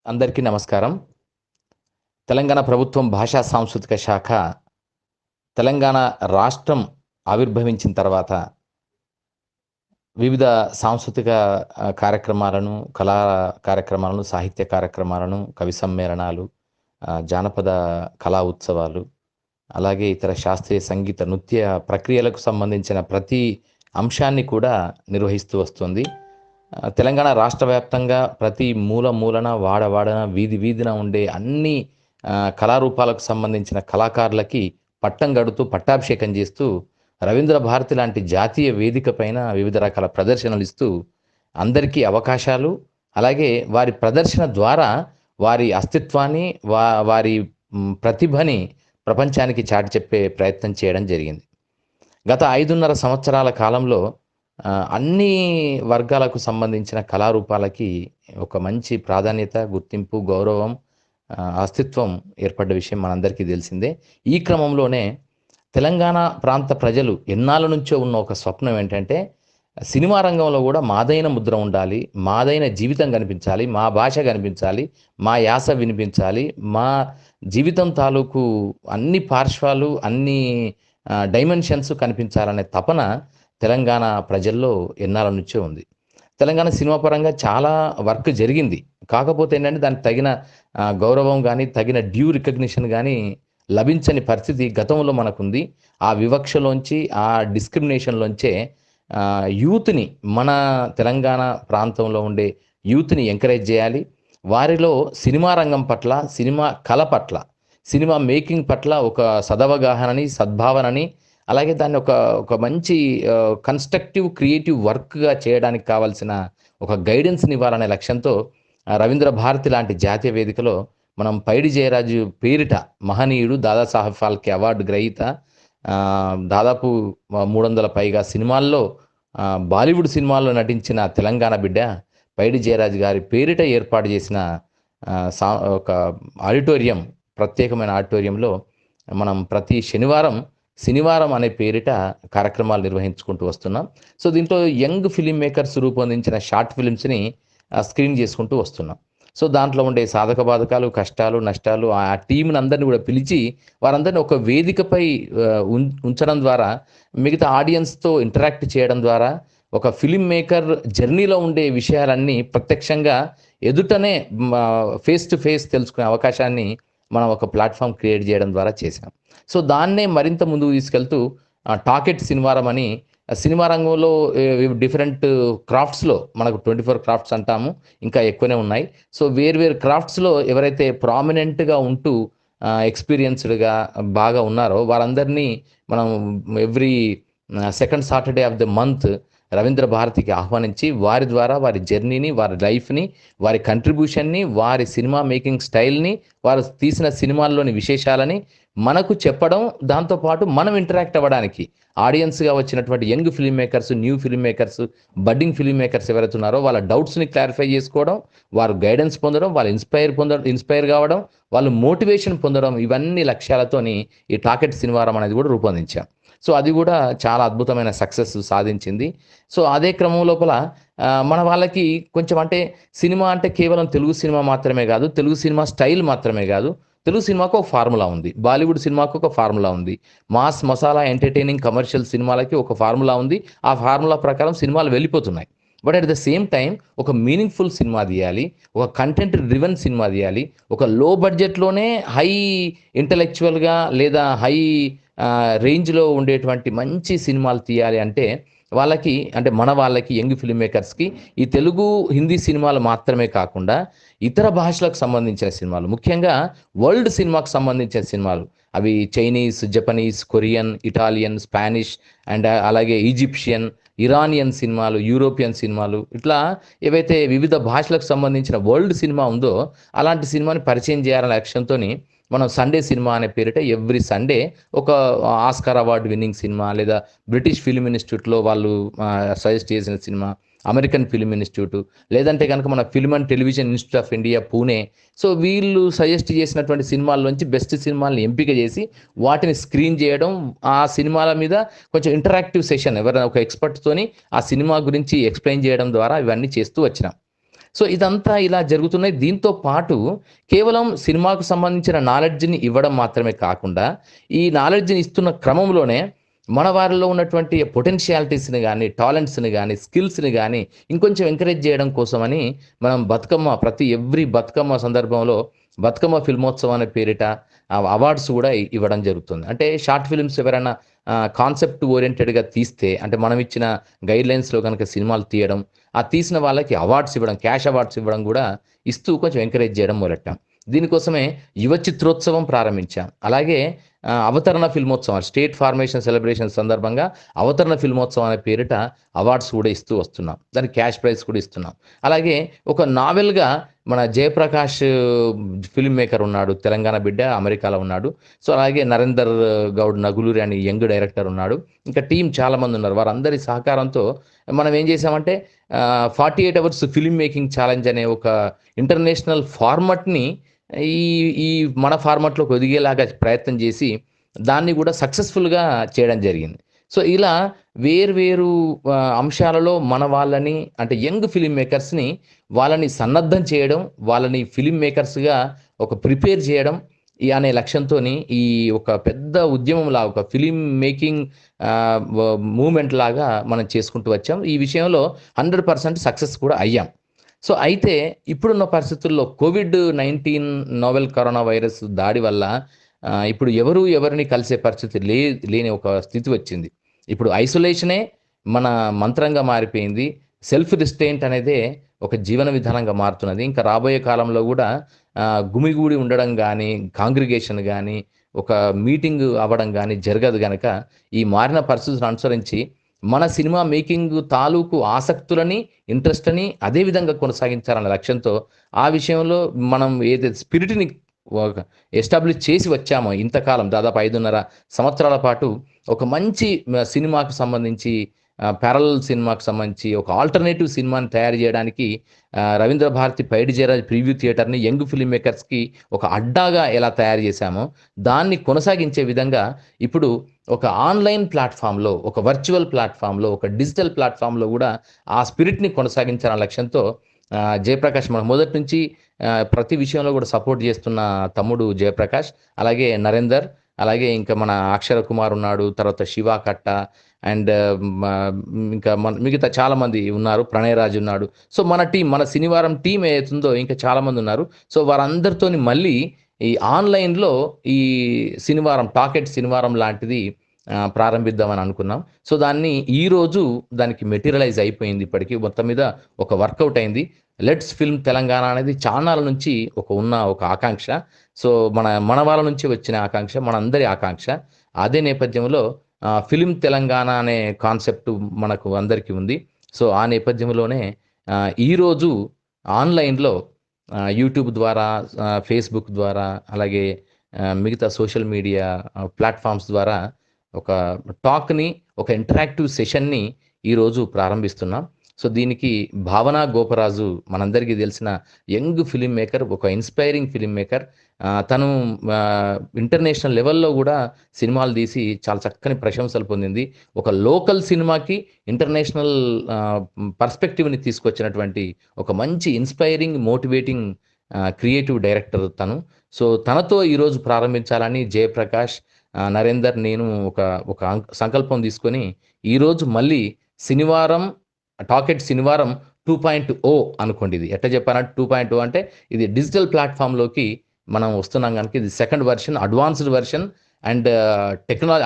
అందరికీ నమస్కారం. తెలంగాణ ప్రభుత్వం భాషా సాంస్కృతిక శాఖ తెలంగాణ రాష్ట్రం ఆవిర్భవించిన తర్వాత వివిధ సాంస్కృతిక కార్యక్రమాలను, కళా కార్యక్రమాలను, సాహిత్య కార్యక్రమాలను, కవి సమ్మేళనాలు, జానపద కళా ఉత్సవాలు, అలాగే ఇతర శాస్త్రీయ సంగీత, నృత్య ప్రక్రియలకు సంబంధించిన ప్రతి అంశాన్ని కూడా నిర్వహిస్తూ వస్తుంది. తెలంగాణ రాష్ట్ర వ్యాప్తంగా ప్రతి మూల మూలన, వాడవాడన, వీధి వీధిన ఉండే అన్ని కళారూపాలకు సంబంధించిన కళాకారులకి పట్టం గడుతూ, పట్టాభిషేకం చేస్తూ, రవీంద్ర భారతి లాంటి జాతీయ వేదిక పైన వివిధ రకాల ప్రదర్శనలిస్తూ, అందరికీ అవకాశాలు, అలాగే వారి ప్రదర్శన ద్వారా వారి అస్తిత్వాన్ని, వారి ప్రతిభని ప్రపంచానికి చాటి చెప్పే ప్రయత్నం చేయడం జరిగింది. గత 5.5 సంవత్సరాల కాలంలో అన్ని వర్గాలకు సంబంధించిన కళారూపాలకి ఒక మంచి ప్రాధాన్యత, గుర్తింపు, గౌరవం, అస్తిత్వం ఏర్పడ్డ విషయం మనందరికీ తెలిసిందే. ఈ క్రమంలోనే తెలంగాణ ప్రాంత ప్రజలు ఎన్నాళ్ళ నుంచో ఉన్న ఒక స్వప్నం ఏంటంటే, సినిమా రంగంలో కూడా మాదైన ముద్ర ఉండాలి, మాదైన జీవితం కనిపించాలి, మా భాష కనిపించాలి, మా యాస వినిపించాలి, మా జీవితం తాలూకు అన్ని పార్శ్వాలు, అన్ని డైమెన్షన్స్ కనిపించాలనే తపన తెలంగాణ ప్రజల్లో ఎన్నాళ్ళ నుంచో ఉంది. తెలంగాణ సినిమా పరంగా చాలా వర్క్ జరిగింది. కాకపోతే ఏంటంటే దానికి తగిన గౌరవం గానీ, తగిన డ్యూ రికగ్నిషన్ గానీ లభించని పరిస్థితి గతంలో మనకుంది. ఆ వివక్షలోంచి, ఆ డిస్క్రిమినేషన్‌లోంచే యూత్‌ని, మన తెలంగాణ ప్రాంతంలో ఉండే యూత్‌ని ఎంకరేజ్ జేయాలి. వారిలో సినిమా రంగం పట్ల, సినిమా కళ పట్ల, సినిమా మేకింగ్ పట్ల ఒక సదవగాహనని, సద్భావనని, అలాగే దాన్ని ఒక మంచి కన్‌స్ట్రక్టివ్, క్రియేటివ్ వర్క్‌గా చేయడానికి కావాల్సిన ఒక గైడెన్స్‌నివ్వాలనే లక్ష్యంతో రవీంద్ర భారతి లాంటి జాతీయ వేదికలో మనం పైడి జయరాజు పేరిట మహనీయుడు, దాదాసాహెబ్ ఫాల్కే అవార్డు గ్రహీత, దాదాపు 300 పైగా సినిమాల్లో, బాలీవుడ్ సినిమాల్లో నటించిన తెలంగాణ బిడ్డ పైడి జయరాజు గారి పేరిట ఏర్పాటు చేసిన సా ఒక ఆడిటోరియం, ప్రత్యేకమైన ఆడిటోరియంలో మనం ప్రతి శనివారం అనే పేరిట కార్యక్రమాలు నిర్వహించుకుంటూ వస్తున్నాం. సో, దీంట్లో యంగ్ ఫిల్మ్ మేకర్స్ రూపొందించిన షార్ట్ ఫిల్మ్స్‌ని స్క్రీన్ చేసుకుంటూ వస్తున్నాం. సో, దాంట్లో ఉండే సాధక బాధకాలు, కష్టాలు, నష్టాలు, ఆ టీమ్‌ని అందరిని కూడా పిలిచి వారందరిని ఒక వేదికపై ఉంచడం ద్వారా, మిగతా ఆడియన్స్‌తో ఇంటరాక్ట్ చేయడం ద్వారా, ఒక ఫిల్మ్ మేకర్ జర్నీలో ఉండే విషయాలన్నీ ప్రత్యక్షంగా ఎదుటనే ఫేస్ టు ఫేస్ తెలుసుకునే అవకాశాన్ని మనం ఒక ప్లాట్‌ఫార్మ్ క్రియేట్ చేయడం ద్వారా చేశాం. సో, దాన్నే మరింత ముందుకు తీసుకెళ్తూ టాకెట్ శనివారం అని సినిమా రంగంలో డిఫరెంట్ క్రాఫ్ట్స్‌లో మనకు 24 క్రాఫ్ట్స్ అంటాము. ఇంకా ఎక్కువనే ఉన్నాయి. సో, వేరు క్రాఫ్ట్స్‌లో ఎవరైతే ప్రామినెంట్‌గా ఉంటూ ఎక్స్‌పీరియన్స్‌డ్‌గా బాగా ఉన్నారో వారందరినీ మనం every second Saturday of the month Ravindra భారతికి ఆహ్వానించి, వారి ద్వారా వారి జర్నీని, వారి లైఫ్‌ని, వారి కంట్రిబ్యూషన్‌ని, వారి సినిమా మేకింగ్ స్టైల్‌ని, వారు తీసిన సినిమాల్లోని విశేషాలని మనకు చెప్పడం, దాంతో పాటు మనం ఇంటరాక్ట్ అవ్వడానికి ఆడియన్స్‌గా వచ్చినటువంటి young film makers, new film makers, budding film makers ఎవరైతే ఉన్నారో వాళ్ళ డౌట్స్‌ని క్లారిఫై చేసుకోవడం, వారు గైడెన్స్ పొందడం, వాళ్ళు ఇన్‌స్పైర్ కావడం, వాళ్ళు మోటివేషన్ పొందడం, ఇవన్నీ లక్ష్యాలతోని ఈ టాకెట్ శనివారం అనేది కూడా రూపొందించాం. సో, అది కూడా చాలా అద్భుతమైన సక్సెస్ సాధించింది. సో, అదే క్రమం లోపల మన వాళ్ళకి కొంచెం అంటే సినిమా అంటే కేవలం తెలుగు సినిమా మాత్రమే కాదు, తెలుగు సినిమా స్టైల్ మాత్రమే కాదు, తెలుగు సినిమాకు ఒక ఫార్ములా ఉంది. బాలీవుడ్ సినిమాకు ఒక ఫార్ములా ఉంది. మాస్, మసాలా, ఎంటర్‌టైనింగ్, కమర్షియల్ సినిమాలకి ఒక ఫార్ములా ఉంది. ఆ ఫార్ములా ప్రకారం సినిమాలు వెళ్ళిపోతున్నాయి. But at the same time ఒక మీనింగ్‌ఫుల్ సినిమా తీయాలి. ఒక కంటెంట్ డ్రివెన్ సినిమా తీయాలి. ఒక లో బడ్జెట్‌లోనే హై ఇంటలెక్చువల్‌గా లేదా హై రేంజ్‌లో ఉండేటువంటి మంచి సినిమాలు తీయాలి అంటే వాళ్ళకి, అంటే మన వాళ్ళకి, యంగ్ ఫిల్మ్ మేకర్స్‌కి ఈ తెలుగు, హిందీ సినిమాలు మాత్రమే కాకుండా ఇతర భాషలకు సంబంధించిన సినిమాలు, ముఖ్యంగా వరల్డ్ సినిమాకు సంబంధించిన సినిమాలు, అవి Chinese, Japanese, Korean, Italian, Spanish and అలాగే ఈజిప్షియన్, ఇరానియన్ సినిమాలు, యూరోపియన్ సినిమాలు, ఇట్లా ఏవైతే వివిధ భాషలకు సంబంధించిన వరల్డ్ సినిమా ఉందో అలాంటి సినిమాని పరిచయం చేయాలనే లక్ష్యంతోని మనం సండే సినిమా అనే పేరిట ఎవ్రీ సండే ఒక ఆస్కార్ అవార్డ్ విన్నింగ్ సినిమా, లేదా బ్రిటిష్ ఫిల్మ్ ఇన్‌స్టిట్యూట్‌లో వాళ్ళు సజెస్ట్ చేసిన సినిమా, అమెరికన్ ఫిల్మ్ ఇన్‌స్టిట్యూట్, లేదంటే గనక మన film and television institute of India, Pune. So, వీళ్ళు సజెస్ట్ చేసినటువంటి సినిమాల్లోంచి బెస్ట్ సినిమాల్ని ఎంపిక చేసి వాటిని స్క్రీన్ చేయడం, ఆ సినిమాల మీద కొంచెం ఇంటరాక్టివ్ సెషన్ ఎవరైనా ఒక ఎక్స్‌పర్ట్‌తోని ఆ సినిమా గురించి ఎక్స్‌ప్లెయిన్ చేయడం ద్వారా ఇవన్నీ చేస్తూ వచ్చినాం. సో ఇదంతా ఇలా జరుగుతున్నాయి. దీంతో పాటు కేవలం సినిమాకు సంబంధించిన నాలెడ్జ్‌ని ఇవ్వడం మాత్రమే కాకుండా, ఈ నాలెడ్జ్‌ని ఇస్తున్న క్రమంలోనే మన వారిలో ఉన్నటువంటి పొటెన్షియాలిటీస్‌ని గాని, టాలెంట్స్‌ని గాని, స్కిల్స్‌ని గాని ఇంకొంచెం ఎంకరేజ్ చేయడం కోసమని మనం ఎవ్రీ బతుకమ్మ సందర్భంలో బతుకమ్మ ఫిల్మోత్సవం అనే పేరిట అవార్డ్స్ గూడా ఇవ్వడం జరుగుతుంది. అంటే షార్ట్ ఫిల్మ్స్ ఎవరైనా కాన్సెప్ట్ ఓరియెంటెడ్‌గా తీస్తే, అంటే మనం ఇచ్చిన గైడ్‌లైన్స్‌లో గనక సినిమాలు తీయడం, ఆ తీసిన వాళ్ళకి అవార్డ్స్ ఇవ్వడం, క్యాష్ అవార్డ్స్ ఇవ్వడం గూడా ఇస్తూ కొంచెం ఎంకరేజ్ చేయడం మొదలెట్టాం. దీనికోసమే యువ చిత్రోత్సవం ప్రారంభించాం. అలాగే అవతరణ ఫిల్మోత్సవం, స్టేట్ ఫార్మేషన్ సెలబ్రేషన్ సందర్భంగా అవతరణ ఫిల్మోత్సవం అనే పేరిట అవార్డ్స్ కూడా ఇస్తూ వస్తున్నాం. దానికి క్యాష్ ప్రైజ్ కూడా ఇస్తున్నాం. అలాగే ఒక నావెల్‌గా మన 'జయప్రకాష్' ఫిల్మ్ మేకర్ ఉన్నాడు. తెలంగాణ బిడ్డ, అమెరికాలో ఉన్నాడు. సో, అలాగే 'నరేందర్ గౌడ్ నగులూరి' అని యంగ్ డైరెక్టర్ ఉన్నాడు. ఇంకా టీమ్ చాలామంది ఉన్నారు. వారందరి సహకారంతో మనం ఏం చేశామంటే 48 అవర్స్ ఫిల్మ్ మేకింగ్ ఛాలెంజ్ అనే ఒక ఇంటర్నేషనల్ ఫార్మాట్‌ని ఈ ఈ మన ఫార్మాట్‌లోకి ఒదిగేలాగా ప్రయత్నం చేసి, దాన్ని కూడా సక్సెస్‌ఫుల్‌గా చేయడం జరిగింది. సో, ఇలా వేర్వేరు అంశాలలో మన వాళ్ళని, అంటే యంగ్ ఫిల్మ్ మేకర్స్‌ని వాళ్ళని సన్నద్ధం చేయడం, వాళ్ళని ఫిల్మ్ మేకర్స్‌గా ప్రిపేర్ చేయడం అనే లక్ష్యంతోని ఈ ఒక పెద్ద ఉద్యమంలాగా, ఒక ఫిల్మ్ మేకింగ్ మూవ్‌మెంట్ లాగా మనం చేసుకుంటూ వచ్చాం. ఈ విషయంలో 100% సక్సెస్ కూడా అయ్యాం. సో, అయితే ఇప్పుడున్న పరిస్థితుల్లో కోవిడ్-19 నోవెల్ కరోనా వైరస్ దాడి వల్ల ఇప్పుడు ఎవరు ఎవరిని కలిసే పరిస్థితి లేని ఒక స్థితి వచ్చింది. ఇప్పుడు ఐసోలేషనే మన మంత్రంగా మారిపోయింది. సెల్ఫ్ రిస్ట్రెయింట్ అనేదే ఒక జీవన విధానంగా మారుతున్నది. ఇంకా రాబోయే కాలంలో గూడా గుమిగూడి ఉండడం గానీ, కాంగ్రిగేషన్ గానీ, ఒక మీటింగ్ అవ్వడం గానీ జరగదు గనక, ఈ మారిన పరిస్థితులను అనుసరించి మన సినిమా మేకింగ్ తాలూకు ఆసక్తులని, ఇంట్రెస్ట్‌ని అదే విధంగా కొనసాగించాలన్న లక్ష్యంతో, ఆ విషయంలో మనం ఏదైతే స్పిరిట్‌ని ఒక ఎస్టాబ్లిష్ చేసి వచ్చామో ఇంతకాలం, దాదాపు 5.5 సంవత్సరాల పాటు ఒక మంచి సినిమాకు సంబంధించి, ప్యారలల్ సినిమాకు సంబంధించి ఒక ఆల్టర్‌నేటివ్ సినిమాని తయారు జేయడానికి రవీంద్ర భారతి పైడి జయరాజ్ ప్రివ్యూ థియేటర్‌ని యంగ్ ఫిల్మ్ మేకర్స్‌కి ఒక అడ్డాగా ఎలా తయారు చేశామో, దాన్ని కొనసాగించే విధంగా ఇప్పుడు ఒక ఆన్‌లైన్ ప్లాట్‌ఫామ్‌లో, ఒక వర్చువల్ ప్లాట్‌ఫామ్‌లో, ఒక డిజిటల్ ప్లాట్‌ఫామ్‌లో గూడా ఆ స్పిరిట్‌ని కొనసాగించాలన్న లక్ష్యంతో జయప్రకాష్ మనకు మొదటి నుంచి ప్రతి విషయంలో గూడా సపోర్ట్ జేస్తున్న తమ్ముడు జయప్రకాష్, అలాగే నరేందర్, అలాగే ఇంకా మన అక్షర కుమార్ ఉన్నాడు. తర్వాత శివ కట్ట అండ్ మ ఇంకా మిగతా చాలామంది ఉన్నారు. ప్రణయ్ రాజ్ ఉన్నాడు. సో, మన శనివారం టీమ్ ఏదైతుందో ఇంకా చాలామందున్నారు. సో, వారందరితోని మళ్ళీ ఈ ఆన్‌లైన్‌లో ఈ టాకెట్ శనివారం లాంటిది ప్రారంభిద్దామని అనుకున్నాం. సో, దానికి మెటీరియలైజ్ అయిపోయింది ఇప్పటికి. మొత్తం మీద ఒక వర్కౌట్ అయింది. లెట్స్ ఫిల్మ్ తెలంగాణ అనేది చాన్నాళ్ళ నుంచి ఒక ఆకాంక్ష. సో, మన వాళ్ళ నుంచి వచ్చిన ఆకాంక్ష, మనందరి ఆకాంక్ష. అదే నేపథ్యంలో ఫిల్మ్ తెలంగాణ అనే కాన్సెప్ట్ మనకు అందరికీ ఉంది. సో, ఆ నేపథ్యంలోనే ఈరోజు ఆన్‌లైన్‌లో యూట్యూబ్ ద్వారా, ఫేస్‌బుక్ ద్వారా, అలాగే మిగతా సోషల్ మీడియా ప్లాట్‌ఫార్మ్స్ ద్వారా ఒక టాక్‌ని, ఒక ఇంటరాక్టివ్ సెషన్‌ని ఈరోజు ప్రారంభిస్తున్నాం. సో, దీనికి భావన గోపరాజు మనందరికీ తెలిసిన యంగ్ ఫిల్మ్ మేకర్, ఒక ఇన్‌స్పైరింగ్ ఫిల్మ్ మేకర్. తను ఇంటర్నేషనల్ లెవెల్‌లో గూడా సినిమాలు తీసి చాలా చక్కని ప్రశంసలు పొందింది. ఒక లోకల్ సినిమాకి ఇంటర్నేషనల్ పర్స్పెక్టివ్‌ని తీసుకొచ్చినటువంటి ఒక మంచి ఇన్‌స్పైరింగ్, మోటివేటింగ్ క్రియేటివ్ డైరెక్టర్ తను. సో, తనతో ఈరోజు ప్రారంభించాలని జయప్రకాష్, నరేందర్, నేను ఒక సంకల్పం తీసుకొని ఈరోజు మళ్ళీ శనివారం శనివారం 2.0 అనుకోండి ఇది. ఎట్లా చెప్పానంటే 2.0 అంటే ఇది డిజిటల్ ప్లాట్‌ఫామ్‌లోకి మనం వస్తున్నాం గనుక ఇది second version, advanced version and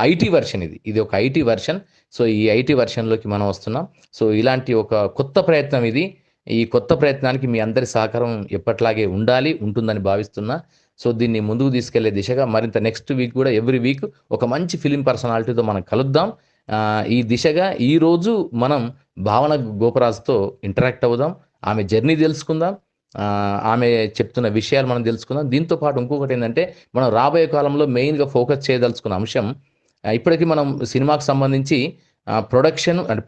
IT version ఇది. ఇది ఒక ఐటీ వెర్షన్. సో, ఈ ఐటీ వెర్షన్‌లోకి మనం వస్తున్నాం. సో, ఇలాంటి ఒక కొత్త ప్రయత్నం ఇది. ఈ కొత్త ప్రయత్నానికి మీ అందరి సహకారం ఎప్పటిలాగే ఉంటుందని భావిస్తున్నా. సో, దీన్ని ముందుకు తీసుకెళ్లే దిశగా మరింత నెక్స్ట్ వీక్ గూడా ఎవ్రీ వీక్ ఒక మంచి ఫిల్మ్ పర్సనాలిటీతో మనం కలుద్దాం. ఈ దిశగా ఈరోజు మనం భావన గోపరాజుతో ఇంటరాక్ట్ అవుదాం. ఆమె జర్నీ తెలుసుకుందాం. ఆమె చెప్తున్న విషయాలు మనం తెలుసుకుందాం. దీంతో పాటు ఇంకొకటేందంటే, మనం రాబోయే కాలంలో మెయిన్‌గా ఫోకస్ చేయదలుచుకున్న అంశం, ఇప్పటికి మనం సినిమాకు సంబంధించి ప్రొడక్షన్ అంటే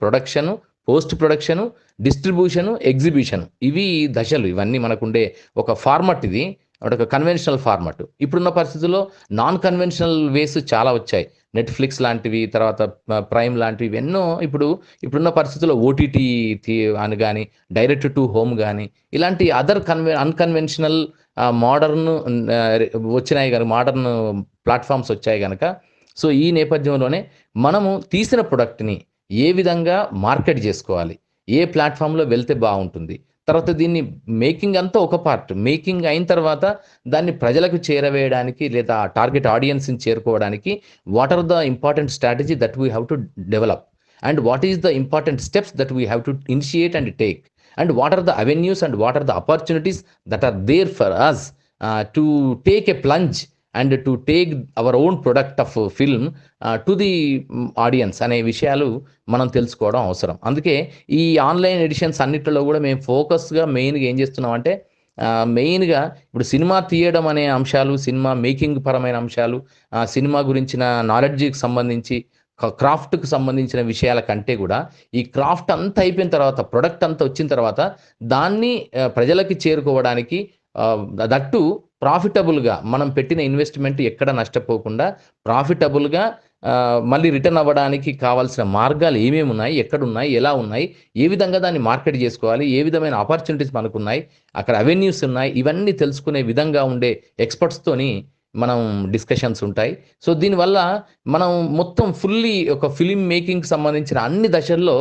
production, post production, distribution, exhibition ఇవి దశలు. ఇవన్నీ మనకుండే ఒక ఫార్మాట్ ఇది. ఒక కన్వెన్షనల్ ఫార్మాట్. ఇప్పుడున్న పరిస్థితుల్లో నాన్ కన్వెన్షనల్ వేస్ చాలా వచ్చాయి. నెట్‌ఫ్లిక్స్ లాంటివి, తర్వాత ప్రైమ్ లాంటివి ఎన్నో ఇప్పుడున్న పరిస్థితుల్లో ఓటీటీ అని గాని, డైరెక్ట్ టు హోమ్ గాని, ఇలాంటి అదర్ అన్‌కన్వెన్షనల్ మోడర్న్ వచ్చినాయి గనుక, మోడర్న్ ప్లాట్‌ఫార్మ్స్ వచ్చాయి గనక, సో ఈ నేపథ్యంలోనే మనము తీసిన ప్రొడక్ట్‌ని ఏ విధంగా మార్కెట్ జేసుకోవాలి? ఏ ప్లాట్‌ఫార్మ్‌లో వెళ్తే బావుంటుంది? తర్వాత దీన్ని మేకింగ్ అంతా ఒక పార్ట్. మేకింగ్ అయిన తర్వాత దాన్ని ప్రజలకు చేరవేయడానికి, లేదా టార్గెట్ ఆడియన్స్‌ని చేరుకోవడానికి what are the important strategy that we have to develop? And what is the important steps that we have to initiate and take? And what are the avenues and what are the opportunities that are there for us to take a plunge and to take our own product of film to the audience అనే విషయాలు మనం తెలుసుకోవడం అవసరం. అందుకే ఈ online editions అన్నిటిలో కూడా మేము ఫోకస్‌గా మెయిన్‌గా ఏం చేస్తున్నామంటే, మెయిన్‌గా ఇప్పుడు సినిమా తీయడం అనే అంశాలు, సినిమా మేకింగ్ పరమైన అంశాలు, సినిమా గురించిన నాలెడ్జ్‌కి సంబంధించి, క్రాఫ్ట్‌కి సంబంధించిన విషయాల కంటే కూడా, ఈ క్రాఫ్ట్ అంతా అయిపోయిన తర్వాత, ప్రొడక్ట్ అంతా వచ్చిన తర్వాత దాన్ని ప్రజలకి చేరుకోవడానికి, దట్టు ప్రాఫిటబుల్‌గా, మనం పెట్టిన ఇన్వెస్ట్‌మెంట్ ఎక్కడ నష్టపోకుండా ప్రాఫిటబుల్‌గా మళ్ళీ రిటర్న్ అవ్వడానికి కావాల్సిన మార్గాలు ఏమేమున్నాయి? ఎక్కడున్నాయి? ఎలా ఉన్నాయి? ఏ విధంగా దాన్ని మార్కెట్ జేసుకోవాలి? ఏ విధమైన ఆపర్చునిటీస్ మనకున్నాయి? అక్కడ అవెన్యూస్ ఉన్నాయి. ఇవన్నీ తెలుసుకునే విధంగా ఉండే ఎక్స్‌పర్ట్స్‌తోని మనం డిస్కషన్స్ ఉంటాయి. సో దీనివల్ల మనం మొత్తం ఫుల్లీ ఒక ఫిల్మ్ మేకింగ్‌కి సంబంధించిన అన్ని దశల్లో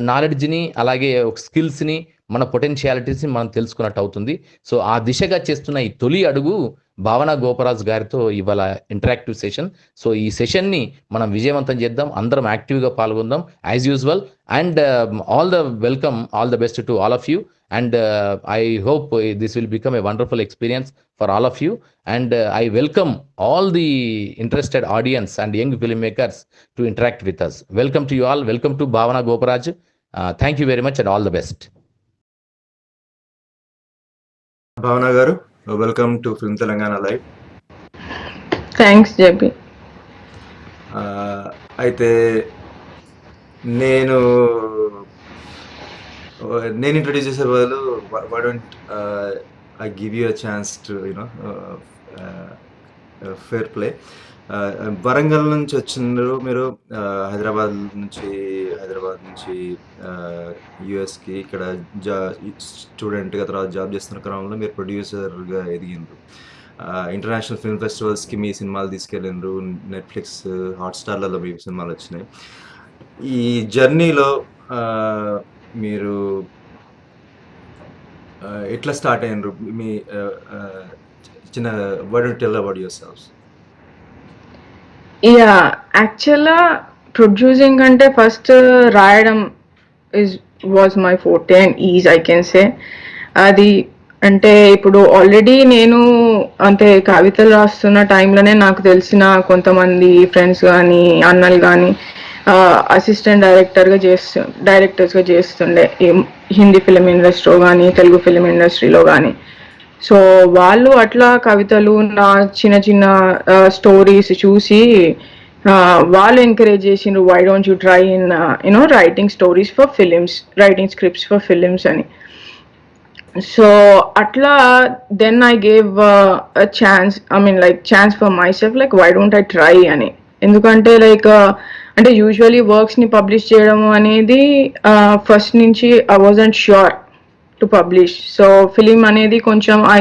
నాలెడ్జ్‌ని, అలాగే స్కిల్స్‌ని, మన పొటెన్షియాలిటీస్‌ని మనం తెలుసుకున్నట్టు అవుతుంది. సో ఆ దిశగా చేస్తున్న ఈ తొలి అడుగు భావన గోపరాజు గారితో ఇవాళ ఇంటరాక్టివ్ సెషన్. సో ఈ సెషన్‌ని మనం విజయవంతం చేద్దాం. అందరం యాక్టివ్‌గా పాల్గొందాం as usual. And all the welcome, all the best to all of you. And I hope this will become a wonderful experience for all of you. And I welcome all the interested audience and young filmmakers to interact with us. Welcome to you all. Welcome to Bhavana Goparaj. Thank you very much and all the best. Bhavana garu, welcome to Film Telangana Live. Thanks, JP. అయితే నేను introduce చేసే బదులు why don't I give you a chance to fair play. Warangal నుంచి వచ్చిండ్రు మీరు, హైదరాబాద్ నుంచి యుఎస్కి ఇక్కడ స్టూడెంట్గా, తర్వాత జాబ్ చేస్తున్న క్రమంలో మీరు ప్రొడ్యూసర్గా ఎదిగిండ్రు. ఇంటర్నేషనల్ ఫిల్మ్ ఫెస్టివల్స్కి మీ సినిమాలు తీసుకెళ్ళిండ్రు. నెట్ఫ్లిక్స్, హాట్‌స్టార్‌లలో మీ సినిమాలు వచ్చినాయి. ఈ జర్నీలో మీరు ఎట్లా స్టార్ట్ అయినరు? మీ చిన్న why don't tell about yourselves? యాక్చువల్‌గా ప్రొడ్యూసింగ్ అంటే ఫస్ట్ రాయడం was my forte and is I can say. అది అంటే ఇప్పుడు ఆల్రెడీ నేను అంటే కవితలు రాస్తున్న టైంలోనే నాకు తెలిసిన కొంతమంది ఫ్రెండ్స్ కానీ, అన్నలు కానీ అసిస్టెంట్ డైరెక్టర్స్గా చేస్తుండే హిందీ ఫిలిం ఇండస్ట్రీలో కానీ, తెలుగు ఫిలిం ఇండస్ట్రీలో కానీ. సో వాళ్ళు అట్లా కవితలు, నా చిన్న చిన్న స్టోరీస్ చూసి వాళ్ళు ఎంకరేజ్ చేసిండ్రు, why don't you try in writing stories for films, writing scripts for films అని. సో అట్లా then I gave a chance, chance for myself, why don't I try అని. ఎందుకంటే అంటే యూజువలీ వర్క్స్ని పబ్లిష్ చేయడం అనేది ఫస్ట్ నుంచి I wasn't sure to publish. So film అనేది కొంచెం I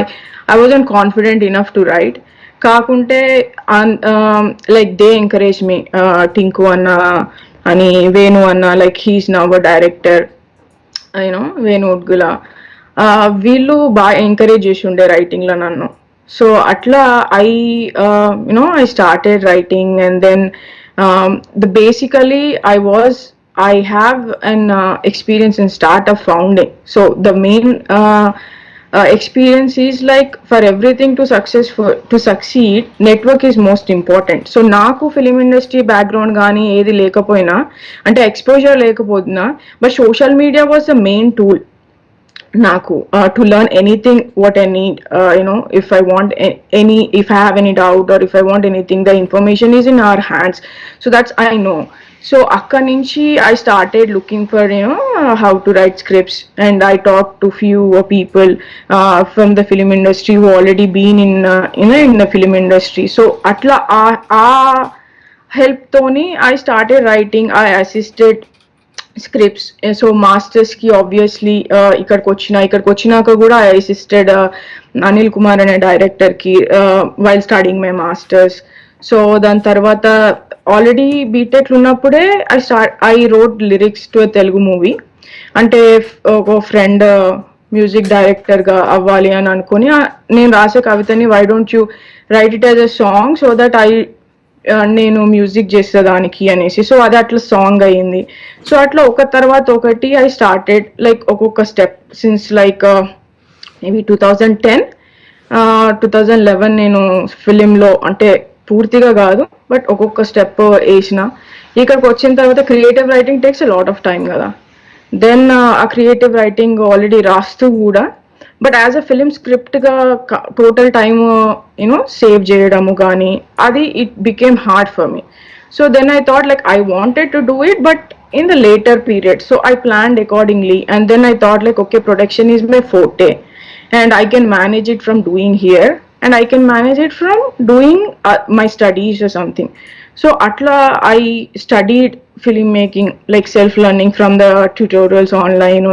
wasn't confident enough to write. కాకుంటే దే ఎంకరేజ్ మీ, టింకు అన్న అని, వేణు అన్న, he's now a director, Venu Udugula, వీళ్ళు బాగా ఎంకరేజ్ చేసి ఉండే రైటింగ్లో నన్ను. సో అట్లా I started writing. And then basically I have an experience in startup founding. So the main experience is for everything to succeed, network is most important. So naaku film industry background gaani edi lekapoyina, ante exposure lekapodina, but social media was the main tool naku to learn anything what I need. If I want if I have any doubt or if I want anything, the information is in our hands. So that's I know. So అక్కడి నుంచి I started looking for how to write scripts and I talk to few people from the film industry who already been in the film industry. So అట్లా ఆ help తోని I started writing. I assisted scripts. So masters కి obviously ఇక్కడికి వచ్చినాక కూడా I assisted Anil Kumar అనే director కి while studying my masters. So దాని తర్వాత ఆల్రెడీ బీటెక్ ఉన్నప్పుడే I wrote lyrics to Telugu movie. అంటే ఒక ఫ్రెండ్ మ్యూజిక్ డైరెక్టర్ గా అవ్వాలి అని అనుకుని నేను రాసే కవితని why don't you write it as a song so that నేను మ్యూజిక్ చేసే దానికి అనేసి. సో అది అట్లా సాంగ్ అయ్యింది. సో అట్లా ఒక తర్వాత ఒకటి ఐ స్టార్టెడ్ లైక్ ఒక్కొక్క స్టెప్ సిన్స్ లైక్ మేబీ 2010 2011 నేను ఫిలింలో అంటే పూర్తిగా కాదు బట్ ఒక్కొక్క స్టెప్ వేసిన. ఇక్కడికి వచ్చిన తర్వాత creative writing takes a lot of time కదా. దెన్ ఆ క్రియేటివ్ రైటింగ్ ఆల్రెడీ రాస్తూ కూడా బట్ యాజ్ అ ఫిలిం స్క్రిప్ట్గా టోటల్ టైమ్ సేవ్ చేయడము కానీ అది it became hard for me. So then I thought like I wanted to do it but in the later period. So I planned accordingly and then I thought like okay production is my forte and I can manage it from doing here and I can manage it from doing my studies or something. So atla I studied filmmaking like self learning from the tutorials online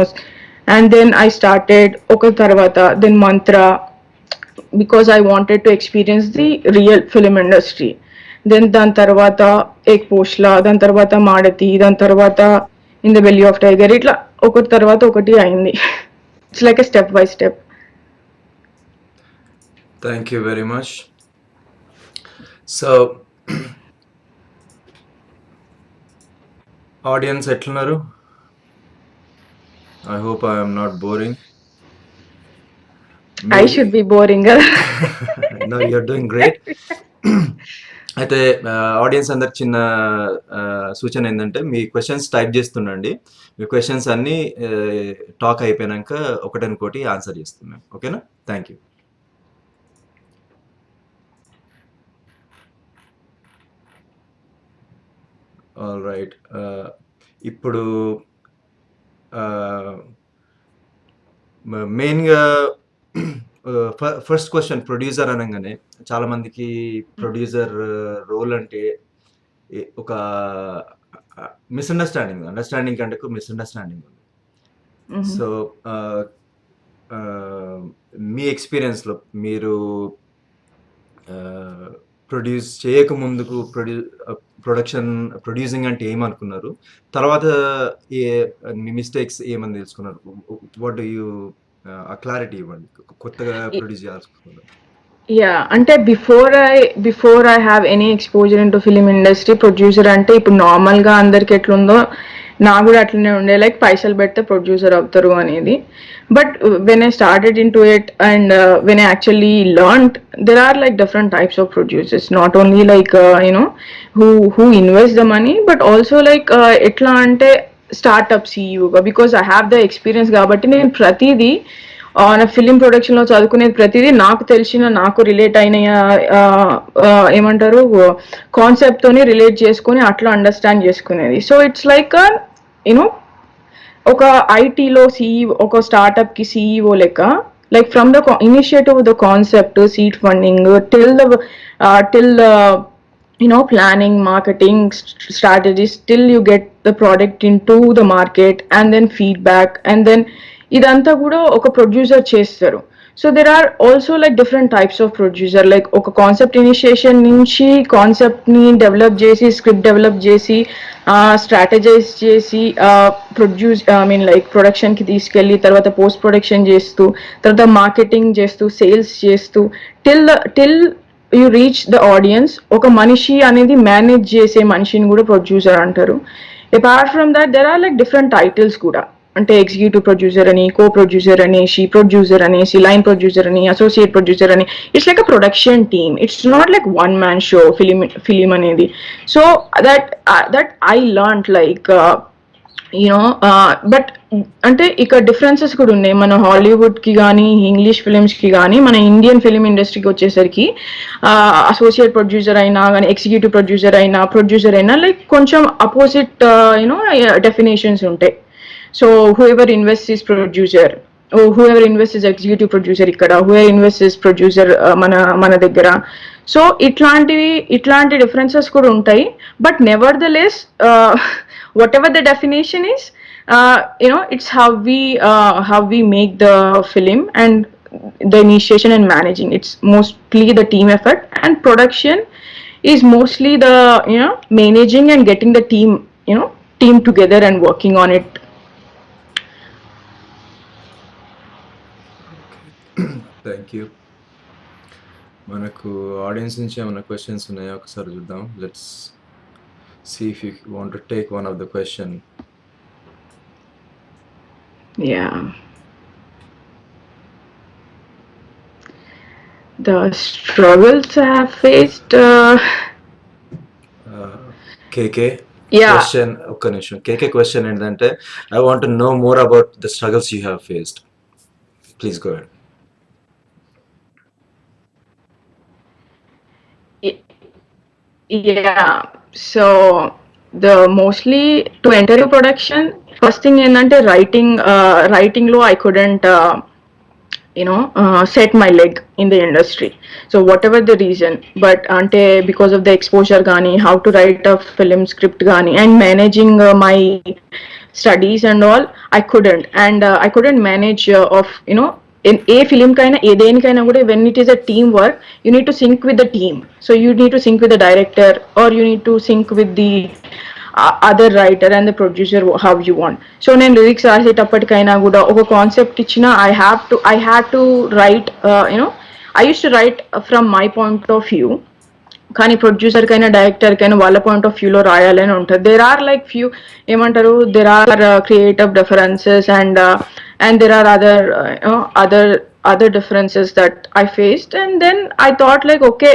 and then I started oka tarvata then mantra because I wanted to experience the real film industry. Then dan tarvata ek poshla dan tarvata madati dan tarvata in the belly of tiger itla oka tarvata okati ayindi. It's like a step by step. Thank you very much. So audience ఎట్లున్నారు? I hope I'm not boring. I should be boring కదా. No you're doing great. అయితే audience అందరికి చిన్న సూచన ఏంటంటే మీ questions type చేస్తుండండి. మీ క్వశ్చన్స్ అన్నీ టాక్ అయిపోయాక ఒకటనుకోటి ఆన్సర్ చేస్తున్నాం. ఓకేనా? Thank you. All right. ఇప్పుడు మెయిన్గా ఫస్ట్ క్వశ్చన్ ప్రొడ్యూసర్ అనగానే చాలామందికి ప్రొడ్యూసర్ రోల్ అంటే ఒక అండర్స్టాండింగ్ కంటే మిస్అండర్స్టాండింగ్ ఉంది. సో మీ ఎక్స్పీరియన్స్లో మీరు ప్రొడ్యూస్ చేయకముందుకు ప్రొడ్యూసింగ్ అంటే ఏమనుకున్నారు, తర్వాత మీ మిస్టేక్స్ ఏమని తెలుసుకున్నారు? వాట్ డూ యూ క్లారిటీ ఇవ్వండి. కొత్తగా ప్రొడ్యూస్ చేయాలనుకున్నారు. Yeah, అంటే before I have any exposure in to film industry producer అంటే ఇప్పుడు నార్మల్గా అందరికి ఎట్లుందో నాకు కూడా అట్లనే ఉండే లైక్ పైసలు పెడితే ప్రొడ్యూసర్ అవుతారు అనేది. But when I started in to it and when I actually learned there are like different types of producers. Not only like who invest the money but also like ఎట్లా అంటే startup సీఈఓగా because I have the experience కాబట్టి నేను ప్రతిదీ నా film ప్రొడక్షన్లో చదువుకునేది ప్రతిదీ నాకు తెలిసిన నాకు రిలేట్ అయిన ఏమంటారు కాన్సెప్ట్తోని రిలేట్ చేసుకుని అట్లా అండర్స్టాండ్ చేసుకునేది. సో ఇట్స్ లైక్ ఒక ఐటీలో సిఈఓ ఒక స్టార్ట్అప్కి సిఈఓ లెక్క like from the initiative the concept seed funding till planning, marketing strategies till you get the product into the market and then feedback and then ఇదంతా కూడా ఒక producer చేస్తారు. So there are also like different types of producer like ఒక concept initiation నుంచి కాన్సెప్ట్ని develop చేసి script develop చేసి strategize చేసి లైక్ ప్రొడక్షన్కి తీసుకెళ్ళి తర్వాత పోస్ట్ ప్రొడక్షన్ చేస్తూ తర్వాత మార్కెటింగ్ చేస్తూ సేల్స్ చేస్తూ till you reach the audience ఒక మనిషి అనేది మేనేజ్ చేసే మనిషిని కూడా ప్రొడ్యూసర్ అంటారు. Apart from that there are like different titles కూడా అంటే ఎగ్జిక్యూటివ్ ప్రొడ్యూసర్ అని కో ప్రొడ్యూసర్ అనేసి ప్రొడ్యూసర్ అనేసి లైన్ ప్రొడ్యూసర్ అని అసోసియేట్ ప్రొడ్యూసర్ అని it's like a production team. It's not like one man show film అనేది. So that I learn like but అంటే ఇక్కడ డిఫరెన్సెస్ కూడా ఉన్నాయి. మన హాలీవుడ్‌కి గానీ, ఇంగ్లీష్ ఫిల్మ్స్‌కి గానీ, మన ఇండియన్ ఫిల్మ్ ఇండస్ట్రీకి వచ్చేసరికి అసోసియేట్ ప్రొడ్యూసర్ అయినా గానీ, ఎగ్జిక్యూటివ్ ప్రొడ్యూసర్ అయినా లైక్ కొంచెం అపోజిట్ డెఫినేషన్స్ ఉంటాయి. So whoever invest is producer, whoever invest is executive producer ఇక్కడ, హూఎవర్ ఇన్వెస్ట్ ఈస్ ప్రొడ్యూసర్ మన దగ్గర. సో ఇట్లాంటి డిఫరెన్సెస్ కూడా ఉంటాయి. But never the less whatever the definition is, it's how we make the film and the initiation and managing. It's mostly the team effort, and production is mostly the managing and getting the team together and working on it. Thank you. మనకు audience నుంచి ఏమైనా questions ఉన్నాయా ఒకసారి చూద్దాం. Let's see if you want to take one of the question. Yeah, the struggles I have faced, KK yeah. Question, ఒక్క నిమిషం. KK question ఏంటంటే, I want to know more about the struggles you have faced. Please go ahead. Yeah, so the mostly to enter a production, first thing ఏంటంటే writing లో I couldn't set my leg in the industry. So whatever the reason, but ante because of the exposure gaani, how to write a film script gaani, and managing my studies and all, I couldn't. And I couldn't manage of in a film kaina ఏ దేనికైనా కూడా, when it is a team work, you need to sync with the team. So you need to sync with the director, or you need to sync with the other writer and the producer, how you want. So నేను lyrics రాసేటప్పటికైనా కూడా ఒక concept ఇచ్చిన, I had to write, I used to write from my point of view. కానీ producer కైనా director కైనా వాళ్ళ point of వ్యూలో రాయాలని ఉంటుంది. దేర్ ఆర్ లైక్ ఫ్యూ ఏమంటారు, there are creative differences and there are other differences that I faced, and then I thought like, okay,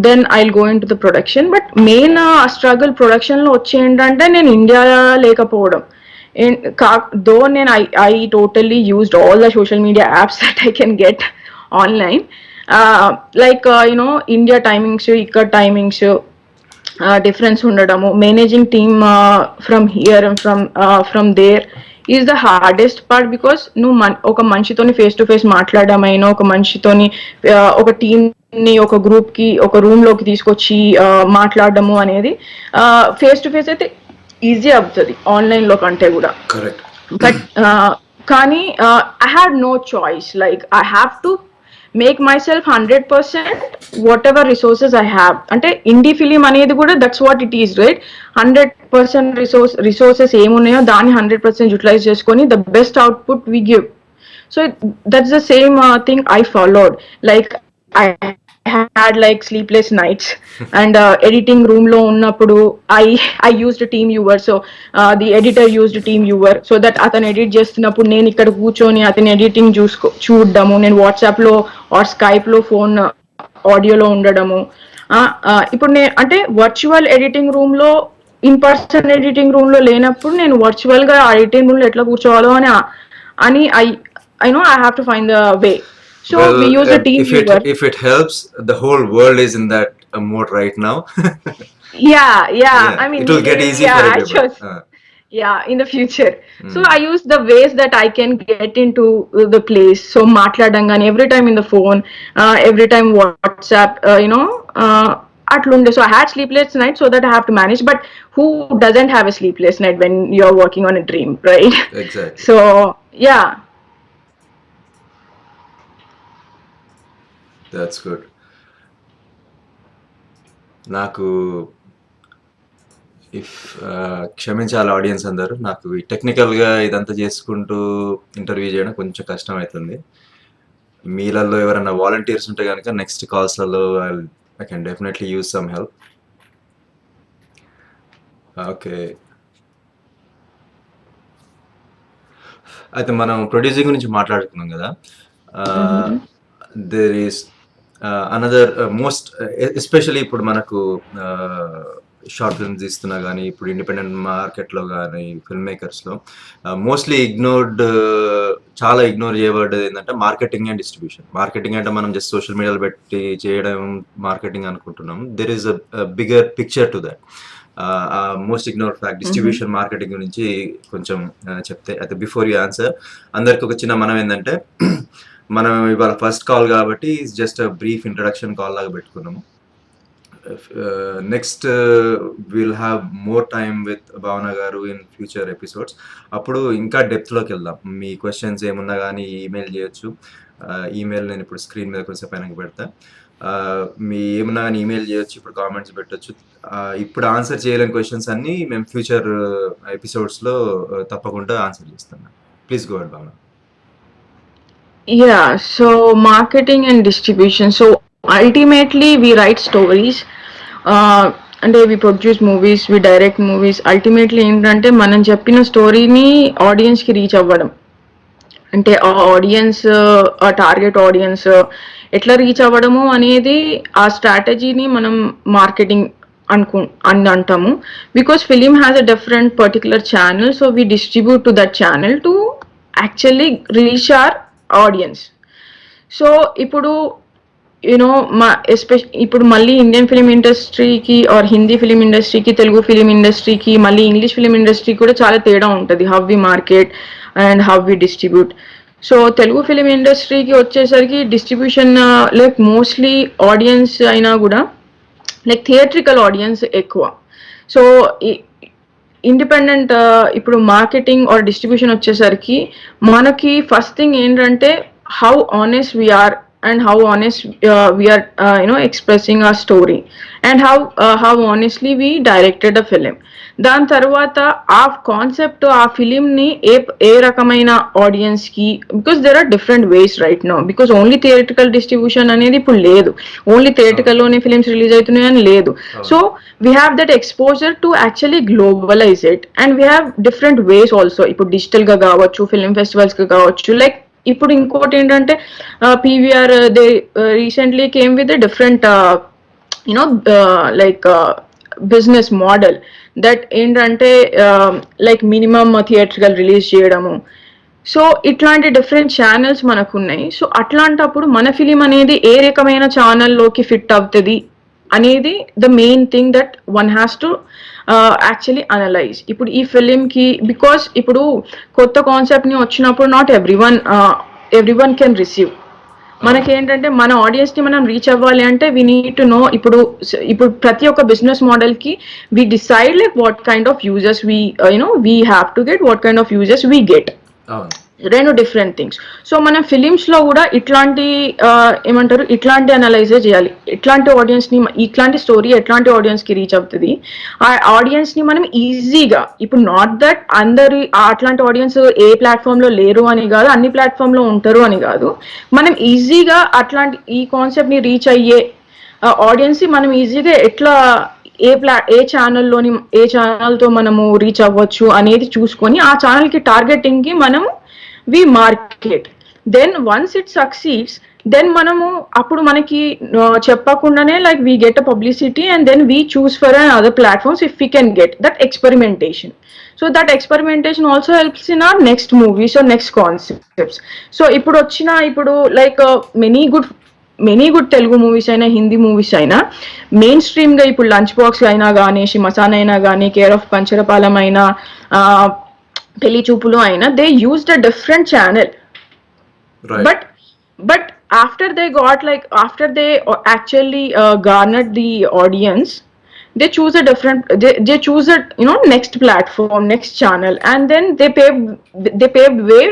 then I'll go into the production. But main struggle production lo వచ్చి ఏంటంటే, నేను India లేకపోవడం. Though I totally used all the social media apps that I can get online, like India timings, ఇక్కడ timings difference ఉండడము, managing team from here and from there is the hardest part, because నువ్వు ఒక మనిషితోని face to face మాట్లాడమైనా, ఒక మనిషితోని ఒక team ని ఒక group కి ఒక రూమ్ లోకి తీసుకొచ్చి మాట్లాడడము అనేది ఫేస్ టు ఫేస్ అయితే ఈజీ అవుతుంది ఆన్లైన్ లో కంటే కూడా. కరెక్ట్. బట్ కానీ I had no choice, like I have to make myself 100% whatever resources I have. అంటే ఇండీ ఫిలిం అనేది కూడా that's what it is, right? 100% resources ఏమున్నాయో దాన్ని 100% యూటిలైజ్ చేసుకొని the best output we give. So that's the same thing I followed. Like I had like sleepless nights, and editing room lo unnappudu I used TeamViewer. So the editor used TeamViewer, so that athan edit chestunnappudu nenu ikkada కూర్చొని athan editing చూడడము, నేను WhatsApp లో are Skype లో phone ఆడియోలో ఉండడము. ఇప్పుడు అంటే virtual editing room లో, ఇన్ పర్సన్ ఎడిటింగ్ రూమ్ లో లేనప్పుడు నేను వర్చువల్ గా ఆ ఎడిటింగ్ రూమ్ లో ఎట్లా కూర్చోవాలో అని I know I have to find the way. So Well, we use a TeamViewer. if it helps, the whole world is in that mode right now. Yeah, I mean, it will get easy yeah, for I everybody. chose, yeah, in the future. So I use the ways that I can get into the place. So matladangani every time in the phone, every time WhatsApp, atlunde. So I had sleepless nights so that I have to manage. But who doesn't have a sleepless night when you're working on a dream, right? Exactly. So yeah. That's good. నాకు క్షమించాలి audience అందరూ, నాకు టెక్నికల్గా ఇదంతా చేసుకుంటూ interview చేయడం కొంచెం కష్టం అవుతుంది. మీలలో ఎవరైనా వాలంటీర్స్ ఉంటే కనుక నెక్స్ట్ కాల్స్లలో I can definitely use some help. Okay, అయితే మనం ప్రొడ్యూసింగ్ గురించి మాట్లాడుకున్నాం కదా. There is another most especially ఇప్పుడు మనకు షార్ట్ ఫిల్మ్స్ తీస్తున్నా కానీ ఇప్పుడు ఇండిపెండెంట్ మార్కెట్లో కానీ ఫిల్మ్ మేకర్స్లో మోస్ట్లీ చాలా ఇగ్నోర్ చేయబడ్డది ఏంటంటే మార్కెటింగ్ అండ్ డిస్ట్రిబ్యూషన్. మార్కెటింగ్ అంటే మనం జస్ట్ సోషల్ మీడియాలో పెట్టి చేయడం మార్కెటింగ్ అనుకుంటున్నాం. There is a bigger picture to that. Most ignore fact distribution marketing గురించి కొంచెం చెప్తే అయితే బిఫోర్ యూ ఆన్సర్ అందరికి ఒక చిన్న మనం ఏంటంటే మనం ఇవాళ ఫస్ట్ కాల్ కాబట్టి జస్ట్ బ్రీఫ్ ఇంట్రడక్షన్ కాల్ లాగా పెట్టుకున్నాము. Next will have more time with భావన గారు ఇన్ ఫ్యూచర్ ఎపిసోడ్స్. అప్పుడు ఇంకా డెప్త్లోకి వెళ్దాం. మీ క్వశ్చన్స్ ఏమున్నా కానీ ఈమెయిల్ చేయొచ్చు. ఈమెయిల్ నేను ఇప్పుడు స్క్రీన్ మీద కొంచెం పైన పెడతా. మీ ఏమన్నా కానీ ఈమెయిల్ చేయొచ్చు, ఇప్పుడు కామెంట్స్ పెట్టచ్చు. ఇప్పుడు ఆన్సర్ చేయలేని క్వశ్చన్స్ అన్నీ మేము ఫ్యూచర్ ఎపిసోడ్స్లో తప్పకుండా ఆన్సర్ చేస్తాం. ప్లీజ్ గో అహెడ్ భావన. Yeah, so marketing and distribution. So ultimately, we write stories, and we produce movies, we direct movies. Ultimately, ఏంటంటే మనం చెప్పిన స్టోరీని ఆడియన్స్కి రీచ్ అవ్వడం. అంటే ఆ ఆడియన్స్, ఆ టార్గెట్ ఆడియన్స్ ఎట్లా రీచ్ అవ్వడము అనేది ఆ స్ట్రాటజీని మనం మార్కెటింగ్ అని అంటాము. Because film has a different particular channel, so we distribute to that channel to actually reach our audience. So ఇప్పుడు యూనో ఇప్పుడు మళ్ళీ ఇండియన్ ఫిలిం ఇండస్ట్రీకి ఆర్ హిందీ ఫిలిం ఇండస్ట్రీకి, తెలుగు ఫిలిం ఇండస్ట్రీకి, మళ్ళీ ఇంగ్లీష్ ఫిలిం ఇండస్ట్రీకి కూడా చాలా తేడా ఉంటుంది, how we market and how we distribute. So Telugu film ఇండస్ట్రీకి వచ్చేసరికి డిస్ట్రిబ్యూషన్ లైక్ మోస్ట్లీ ఆడియన్స్ అయినా కూడా లైక్ థియేట్రికల్ ఆడియన్స్ ఎక్కువ. సో ఇండిపెండెంట్ ఇప్పుడు మార్కెటింగ్ ఆర్ డిస్ట్రిబ్యూషన్ వచ్చేసరికి మనకి ఫస్ట్ థింగ్ ఏంటంటే how honest we are and how honest we are expressing our story, and how honestly we directed a film. దాని తర్వాత ఆ కాన్సెప్ట్, ఆ ఫిలింని ఏ రకమైన ఆడియన్స్కి, because there are different ways right now, because only theatrical distribution అనేది ఇప్పుడు లేదు, ఓన్లీ థియేట్రికల్లోనే ఫిలిమ్స్ రిలీజ్ అవుతున్నాయి అని లేదు. So we have that exposure to actually globalise it, and we have different ways also. ఇప్పుడు డిజిటల్గా కావచ్చు, ఫిలిం ఫెస్టివల్స్గా కావచ్చు. లైక్ ఇప్పుడు ఇంకోటి ఏంటంటే PVR they recently came with a different like business model that ఏంటంటే లైక్ మినిమమ్ థియేట్రికల్ రిలీజ్ చేయడము. So ఇట్లాంటి డిఫరెంట్ ఛానల్స్ మనకు ఉన్నాయి. సో అట్లాంటప్పుడు మన ఫిలిం అనేది ఏ రకమైన ఛానల్లోకి ఫిట్ అవుతుంది అనేది the main thing that one has to actually analyse. ఇప్పుడు ఈ ఫిలింకి, బికాస్ ఇప్పుడు కొత్త కాన్సెప్ట్ని వచ్చినప్పుడు నాట్ ఎవ్రీవన్ కెన్ రిసీవ్. మనకేంటంటే మన ఆడియన్స్ని మనం రీచ్ అవ్వాలి అంటే వీ నీడ్ టు నో. ఇప్పుడు ప్రతి ఒక్క బిజినెస్ మోడల్కి we decide like what kind of users we have to get, what kind of users we get, రెండు డిఫరెంట్ థింగ్స్. సో మనం ఫిలిమ్స్లో కూడా ఇట్లాంటి ఇట్లాంటి అనలైజే చేయాలి. ఇట్లాంటి ఆడియన్స్ని, ఇట్లాంటి స్టోరీ ఎట్లాంటి ఆడియన్స్కి రీచ్ అవుతుంది, ఆ ఆడియన్స్ని మనం ఈజీగా, ఇప్పుడు నాట్ దట్ అందరు అట్లాంటి ఆడియన్స్ ఏ ప్లాట్ఫామ్లో లేరు అని కాదు, అన్ని ప్లాట్ఫామ్లో ఉంటారు అని కాదు. మనం ఈజీగా అట్లాంటి ఈ కాన్సెప్ట్ని రీచ్ అయ్యే ఆడియన్స్ని మనం ఈజీగా ఎట్లా ఏ ఛానల్లోని ఏ ఛానల్తో మనము రీచ్ అవ్వచ్చు అనేది చూసుకొని ఆ ఛానల్కి టార్గెటింగ్కి మనము we market. Then once it succeeds, then మనము అప్పుడు మనకి చెప్పకుండానే like we get a publicity and then we choose for other platforms if we can get that experimentation. So that experimentation also helps in our next movies or next concepts. So ఇప్పుడు like many good Telugu movies అయినా, Hindi movies అయినా, main స్ట్రీమ్గా ఇప్పుడు lunch box అయినా కానీ, శ్మశాన్ అయినా కానీ, care of పంచరపాలెం అయినా, పెళ్లి చూపులు అయినా, they used a different channel, right? But after they got after they actually garnered the audience, they choose a different, they choose a next platform, next channel, and then they paved way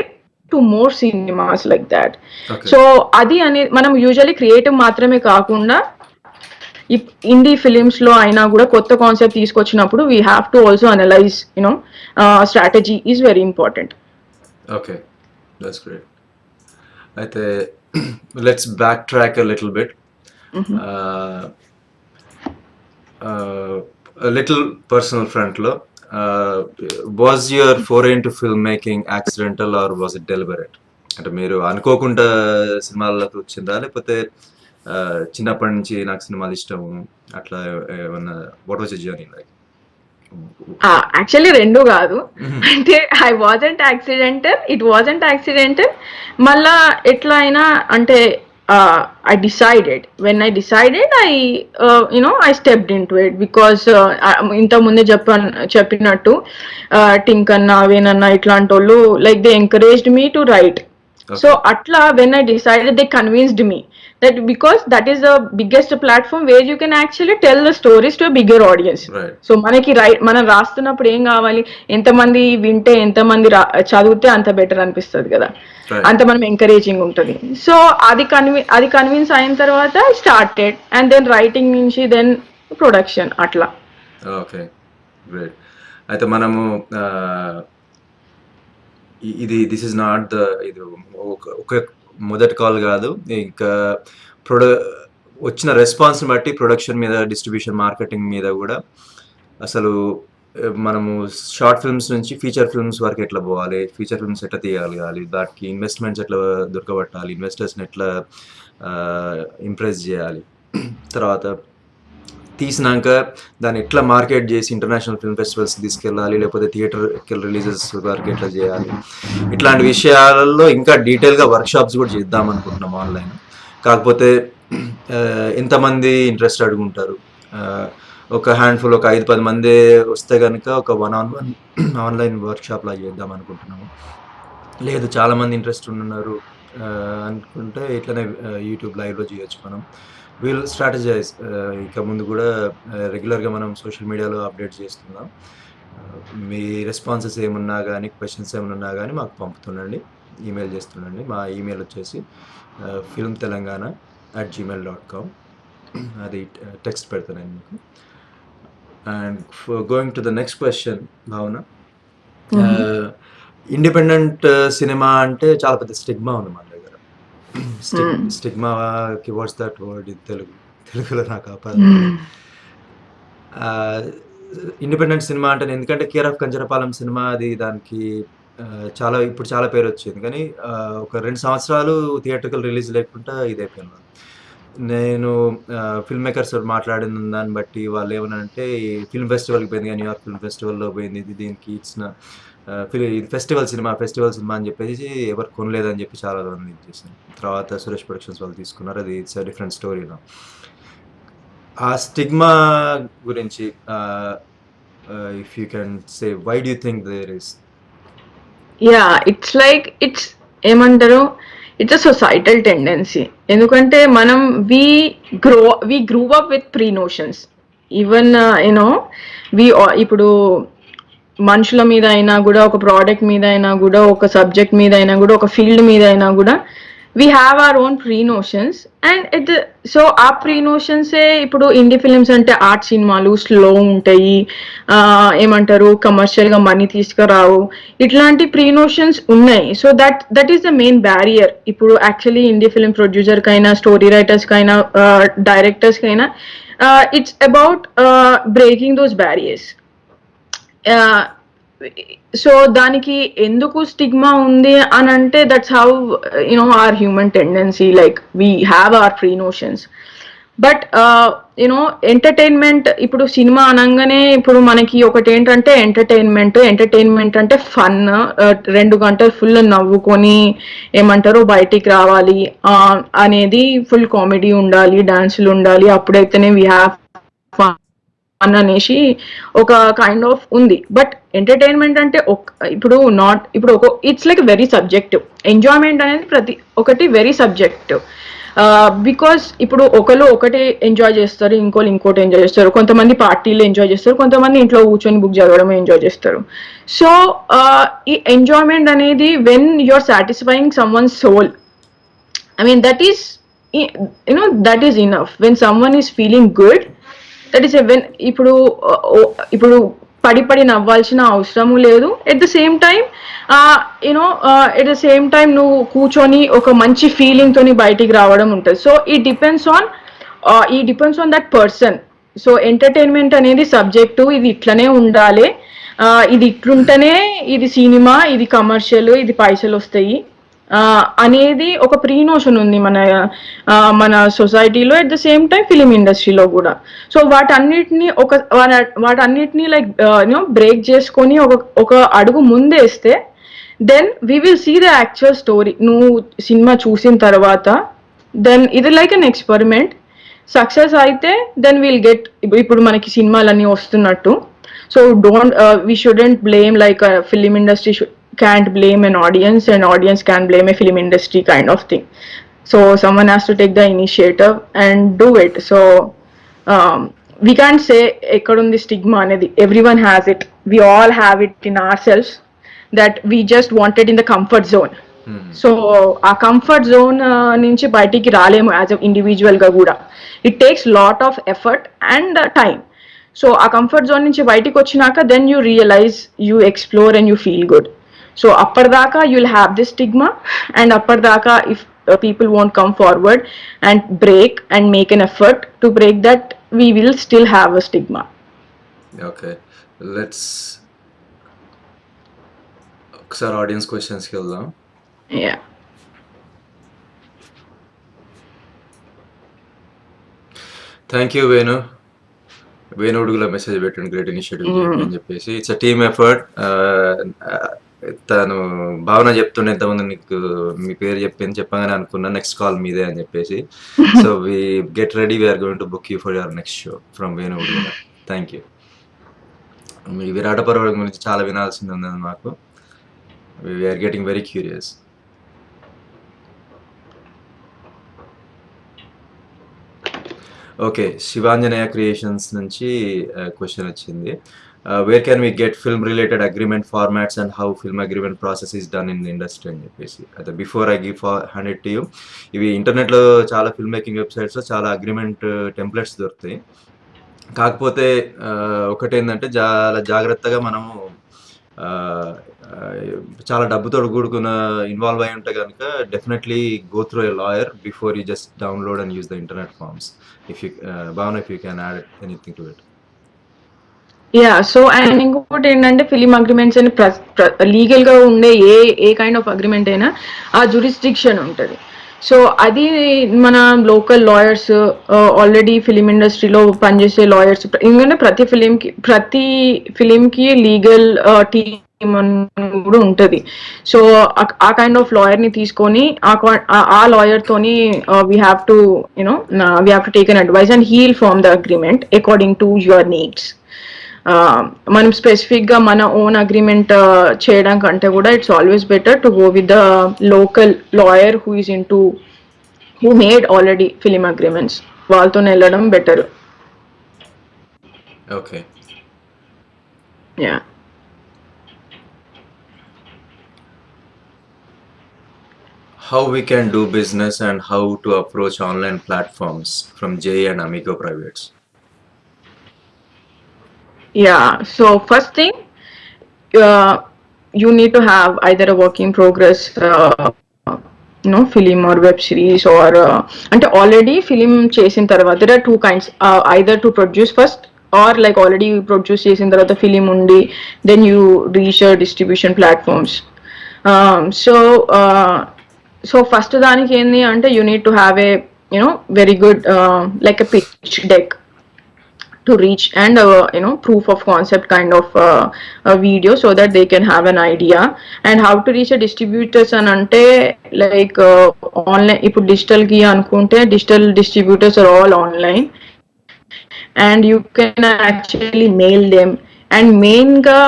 to more cinemas like that. Okay. So adi ane manam usually creative మాత్రమే కాకుండా INDI films లో అయినా కూడా కొత్త concept తీసుకొచ్చినప్పుడు we have to also analyse strategy is very important. Okay, that's great. అయితే let's backtrack a little bit. Little personal front లో was your foray into film making accidental or was it deliberate? అంటే మీరు అనుకోకుండా సినిమాలకు వచ్చిందా, లేకపోతే చిన్నప్పటి నుంచి నాకు సినిమాలు ఇష్టము అట్లా ఏమన్నా what was your journey like? Actually రెండు కాదు. అంటే ఇట్ వాజంట్ యాక్సిడెంటల్. మళ్ళా ఎట్లా అయినా అంటే I decided when I decided I stepped into it because ఇంత ముందే చెప్పినట్టు టింకన్నా వేనన్నా ఇట్లాంటి వాళ్ళు like they encouraged me to write. So atla when I decided, they convinced me that because that is the biggest platform where you can actually tell the stories to a bigger audience. Right. So మనకి మనం రాస్తున్నప్పుడు ఏం కావాలి, ఎంతమంది వింటే ఎంతమంది చదివితే అంత బెటర్ అనిపిస్తుంది కదా, అంత మనం ఎంకరేజింగ్ ఉంటుంది. సో అది కన్విన్స్ అయిన తర్వాత స్టార్టెడ్ అండ్ దెన్ రైటింగ్ నుంచి దెన్ ప్రొడక్షన్ అట్లా. Okay, great. అయితే మనము దిస్ ఇస్ నాట్ ద ఇది ఒక మొదటి కాల్ కాదు, ఇంకా వచ్చిన రెస్పాన్స్ని బట్టి ప్రొడక్షన్ మీద, డిస్ట్రిబ్యూషన్, మార్కెటింగ్ మీద కూడా అసలు మనము షార్ట్ ఫిల్మ్స్ నుంచి ఫీచర్ ఫిల్మ్స్ వరకు ఎట్లా పోవాలి, ఫీచర్ ఫిల్మ్స్ ఎట్లా తీయగలగాలి, దానికి ఇన్వెస్ట్మెంట్స్ ఎట్లా దొరకబట్టాలి, ఇన్వెస్టర్స్ని ఎట్లా ఇంప్రెస్ చేయాలి, తర్వాత తీసినాక దాన్ని ఎట్లా మార్కెట్ చేసి ఇంటర్నేషనల్ ఫిల్మ్ ఫెస్టివల్స్కి తీసుకెళ్ళాలి, లేకపోతే థియేటర్ రిలీజెస్ వరకు ఎట్లా చేయాలి, ఇట్లాంటి విషయాలలో ఇంకా డీటెయిల్గా వర్క్షాప్స్ కూడా చేద్దాం అనుకుంటున్నాం ఆన్లైన్. కాకపోతే ఎంతమంది ఇంట్రెస్ట్ అడుగుంటారు, ఒక హ్యాండ్ఫుల్, ఒక 5-10 మంది వస్తే కనుక ఒక 1-on-1 ఆన్లైన్ వర్క్షాప్లా చేద్దాం అనుకుంటున్నాము. లేదు చాలామంది ఇంట్రెస్ట్ ఉన్నారు అనుకుంటే ఇట్లనే యూట్యూబ్ లైవ్లో చేయొచ్చు. మనం వీల్ స్ట్రాటజైజ్ ఇక ముందు కూడా రెగ్యులర్గా మనం సోషల్ మీడియాలో అప్డేట్ చేస్తున్నాం. మీ రెస్పాన్సెస్ ఏమున్నా కానీ, క్వశ్చన్స్ ఏమన్నా ఉన్నా కానీ మాకు పంపుతుండండి, ఈమెయిల్ చేస్తుండండి. మా ఈమెయిల్ వచ్చేసి filmtelangana@gmail.com. అది టెక్స్ట్ పెడతాను నేను మీకు. And going to the next question, భావన, ఇండిపెండెంట్ సినిమా అంటే చాలా పెద్ద స్టిగ్మా ఉంది మన దగ్గర. స్టిగ్మాకి వాట్స్ దట్ వర్డ్ ఇన్ తెలుగులో నాకు ఇండిపెండెంట్ సినిమా అంటే, ఎందుకంటే కేర్ ఆఫ్ కంచరపాలెం సినిమా అది దానికి ఇప్పుడు చాలా పేరు వచ్చింది, కానీ ఒక 2 సంవత్సరాలు థియేట్రికల్ రిలీజ్ లేకుండా ఇదైపోయింది. నేను ఫిల్మ్ మేకర్స్ మాట్లాడిన దాన్ని బట్టి వాళ్ళు ఏమనంటే ఫిల్మ్ ఫెస్టివల్కి పోయింది, కానీ న్యూయార్క్ ఫిల్మ్ ఫెస్టివల్లో పోయింది, దీనికి ఇచ్చిన ఇది ఫెస్టివల్ సినిమా అని చెప్పేసి ఎవరు కొనలేదని చెప్పి చాలా మంది చేశాను. తర్వాత సురేష్ ప్రొడక్షన్స్ వాళ్ళు తీసుకున్నారు, అది ఇట్స్ డిఫరెంట్ స్టోరీలో. ఆ స్టిగ్మా గురించి if you can say, why do you think there is? It's ఏమంటారు, ఇట్స్ అ సొసైటల్ టెండెన్సీ. ఎందుకంటే మనం we grew up with pre notions. Even ఇప్పుడు మనుషుల మీద అయినా కూడా, ఒక ప్రోడక్ట్ మీద అయినా కూడా, ఒక సబ్జెక్ట్ మీద అయినా కూడా, ఒక ఫీల్డ్ మీద అయినా కూడా we have our own pre notions. And so ఆ ప్రీ నోషన్సే ఇప్పుడు ఇండి ఫిలిమ్స్ అంటే ఆర్ట్ సినిమాలు స్లో ఉంటాయి, ఏమంటారు కమర్షియల్గా మనీ తీసుకురావు, ఇట్లాంటి ప్రీ నోషన్స్ ఉన్నాయి. So that is the main barrier. ఇప్పుడు యాక్చువల్లీ ఇండి ఫిలిం ప్రొడ్యూసర్కైనా, స్టోరీ రైటర్స్కైనా, డైరెక్టర్స్కైనా it's about breaking those barriers. So దానికి ఎందుకు స్టిగ్మా ఉంది అని అంటే, that's how our human tendency, like we have our pre notions. But entertainment, ఇప్పుడు సినిమా అనగానే ఇప్పుడు మనకి ఒకటి ఏంటంటే ఎంటర్టైన్మెంట్ అంటే ఫన్, 2 గంటలు ఫుల్ నవ్వుకొని ఏమంటారు బయటికి రావాలి అనేది, ఫుల్ కామెడీ ఉండాలి, డాన్సులు ఉండాలి, అప్పుడైతేనే వీ హ్యావ్ ఫన్ అనేసి ఒక కైండ్ ఆఫ్ ఉంది. బట్ ఎంటర్టైన్మెంట్ అంటే ఇప్పుడు it's like very subjective. Enjoyment అనేది ప్రతి ఒకటి వెరీ సబ్జెక్టివ్. బికాస్ ఇప్పుడు ఒకటి ఎంజాయ్ చేస్తారు, ఇంకోటి ఎంజాయ్ చేస్తారు, కొంతమంది పార్టీలు ఎంజాయ్ చేస్తారు, కొంతమంది ఇంట్లో కూర్చొని బుక్ చదవడం ఎంజాయ్ చేస్తారు. సో ఈ ఎంజాయ్మెంట్ అనేది when you are satisfying someone soul, that is enough. When someone is feeling good, that is when ఇప్పుడు పడి నవ్వాల్సిన అవసరము లేదు. ఎట్ ద సేమ్ టైం నువ్వు కూర్చొని ఒక మంచి ఫీలింగ్ తోని బయటికి రావడం ఉంటుంది. సో ఈ depends on that person. So entertainment అనేది సబ్జెక్టు, ఇది ఇట్లనే ఉండాలి, ఇది ఇట్లుంటేనే ఇది సినిమా, ఇది కమర్షియల్, ఇది పైసలు వస్తాయి, అనేది ఒక ప్రీ నోషన్ ఉంది మన సొసైటీలో, at the same time film ఇండస్ట్రీలో కూడా. సో వాటన్నిటిని లైక్ బ్రేక్ చేసుకొని ఒక అడుగు ముందేస్తే then we will see the actual story. నువ్వు సినిమా చూసిన తర్వాత దెన్ ఇది లైక్ అన్ ఎక్స్పెరిమెంట్. సక్సెస్ అయితే దెన్ విల్ గెట్, ఇప్పుడు మనకి సినిమాలన్నీ వస్తున్నట్టు. So we shouldn't blame like a film industry can't blame an audience and audience can't blame a film industry kind of thing. So someone has to take the initiative and do it. So we can't say ekkadundi stigma anedi, everyone has it, we all have it in ourselves, that we just want it in the comfort zone. So ఆ comfort zone నుంచి బయటికి రాలేము as a individual గా కూడా. It takes lot of effort and time. So ఆ comfort zone నుంచి బయటికి వచ్చినాక then you realise, you explore and you feel good. So అప్పటిదాకా you will have this stigma, and అప్పటిదాకా if people won't come forward and break and make an effort to break that, we will still have a stigma. Okay, let's ఒకసారి audience క్వశ్చన్స్కి వెళ్దాం. Yeah. Thank you Venu Udugula message పెట్టండి, great initiative అని చెప్పేసి. It's a team effort. తను భావన చెప్తుండే ఇంతమంది నీకు మీ పేరు చెప్పగానే అనుకున్నా నెక్స్ట్ కాల్ మీదే అని చెప్పేసి. So we get ready, we're going to book you for your next show from Venu Udugula. Thank you. మీ విరాట పర్వం గురించి చాలా వినాల్సింది ఉంది మాకు. We're getting very curious. Okay, Sivanjaneya creations నుంచి క్వశ్చన్ వచ్చింది. Where can we get film related agreement formats and how film agreement process is done in the industry అని చెప్పేసి. అయితే before I give hand it to you, ఇవి ఇంటర్నెట్లో చాలా film making వెబ్సైట్స్లో చాలా agreement templates దొరుకుతాయి. కాకపోతే ఒకటేంటంటే చాలా జాగ్రత్తగా మనము చాలా డబ్బుతో కూడుకున్న ఇన్వాల్వ్ అయి ఉంటే కనుక definitely go through a lawyer before you just download and use the internet forms. If you Bhavana, if you can add anything to it. Yeah, so and ఇంకొకటి ఏంటంటే ఫిలిం అగ్రిమెంట్స్ అని లీగల్ గా ఉండే ఏ కైండ్ ఆఫ్ అగ్రిమెంట్ అయినా ఆ jurisdiction ఉంటుంది. So అది మన లోకల్ లాయర్స్, ఆల్రెడీ ఫిలిం ఇండస్ట్రీలో పనిచేసే లాయర్స్, ఎందుకంటే ప్రతి ఫిలింకి లీగల్ టీమ్ కూడా ఉంటుంది. సో ఆ కైండ్ ఆఫ్ లాయర్ ని తీసుకొని ఆ లాయర్ తోని we have to take an advice and he'll form the agreement according to your needs. మనం స్పెసిఫిక్ గా మన ఓన్ అగ్రిమెంట్ చేయడం కంటే కూడా it's always better to go with the local lawyer who made already film agreements. వాళ్ళతో వెళ్ళడం better. Okay, yeah. how we can do business and how to approach online platforms from Jay and Amigo Privates. Yeah, so first thing, you need to have either a work in progress film or web series, or ante already film chesin tarvata there are two kinds, either to produce first or like already produce chesin tarvata film undi then you reach distribution platforms. So first daniki endi ante you need to have a very good like a pitch deck to reach and proof of concept kind of a video, so that they can have an idea. And how to reach a distributors and ante like online, ipu digital ki anukunte digital distributors are all online and you can actually mail them. And main ga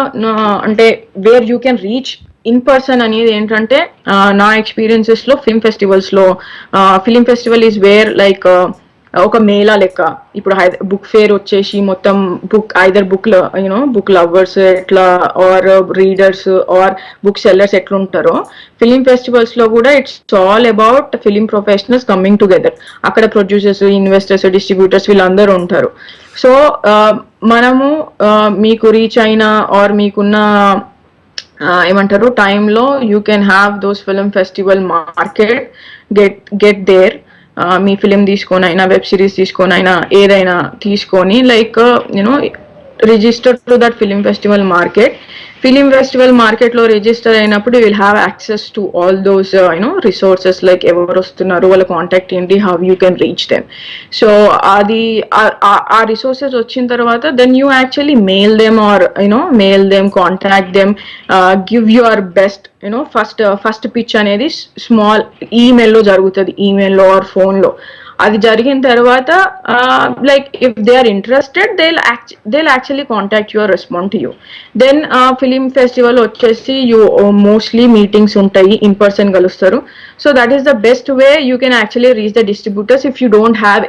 ante where you can reach in person అనేది ఏంటంటే నా experiences లో film festivals లో, film festival is where like ఒక మేళా లెక్క. ఇప్పుడు book fair వచ్చేసి మొత్తం ఐదర్ బుక్ లవర్స్ ఎట్లా or readers or book sellers ఎట్లుంటారో, ఫిలిం ఫెస్టివల్స్ లో కూడా it's all about film professionals coming together. అక్కడ ప్రొడ్యూసర్స్, ఇన్వెస్టర్స్, డిస్ట్రిబ్యూటర్స్ వీళ్ళందరూ ఉంటారు. సో మనము మీకు రీచ్ అయినా ఆర్ మీకున్న ఏమంటారు టైంలో you can have those film festival market, get there. మీ ఫిలిం తీసుకొని అయినా, వెబ్ సిరీస్ తీసుకొని అయినా, ఏదైనా తీసుకొని like register to that film festival market. Film festival market లో రిజిస్టర్ అయినప్పుడు you will have access to all those resources like ఎవరు వస్తున్నారు, వాళ్ళ కాంటాక్ట్ ఏంటి, how you can reach them. So అది ఆ రిసోర్సెస్ వచ్చిన తర్వాత then you actually mail them or mail them, contact them, give your best first pitch అనేది small ఈమెయిల్లో జరుగుతుంది, ఈమెయిల్లో ఆర్ ఫోన్లో. అది జరిగిన తర్వాత like if they are interested they'll actually contact you or respond to you. Then film festival వచ్చేసి you mostly meetings ఉంటాయి, ఇన్ పర్సన్ కలుస్తారు. So that is the best way you can actually reach the distributors if you don't have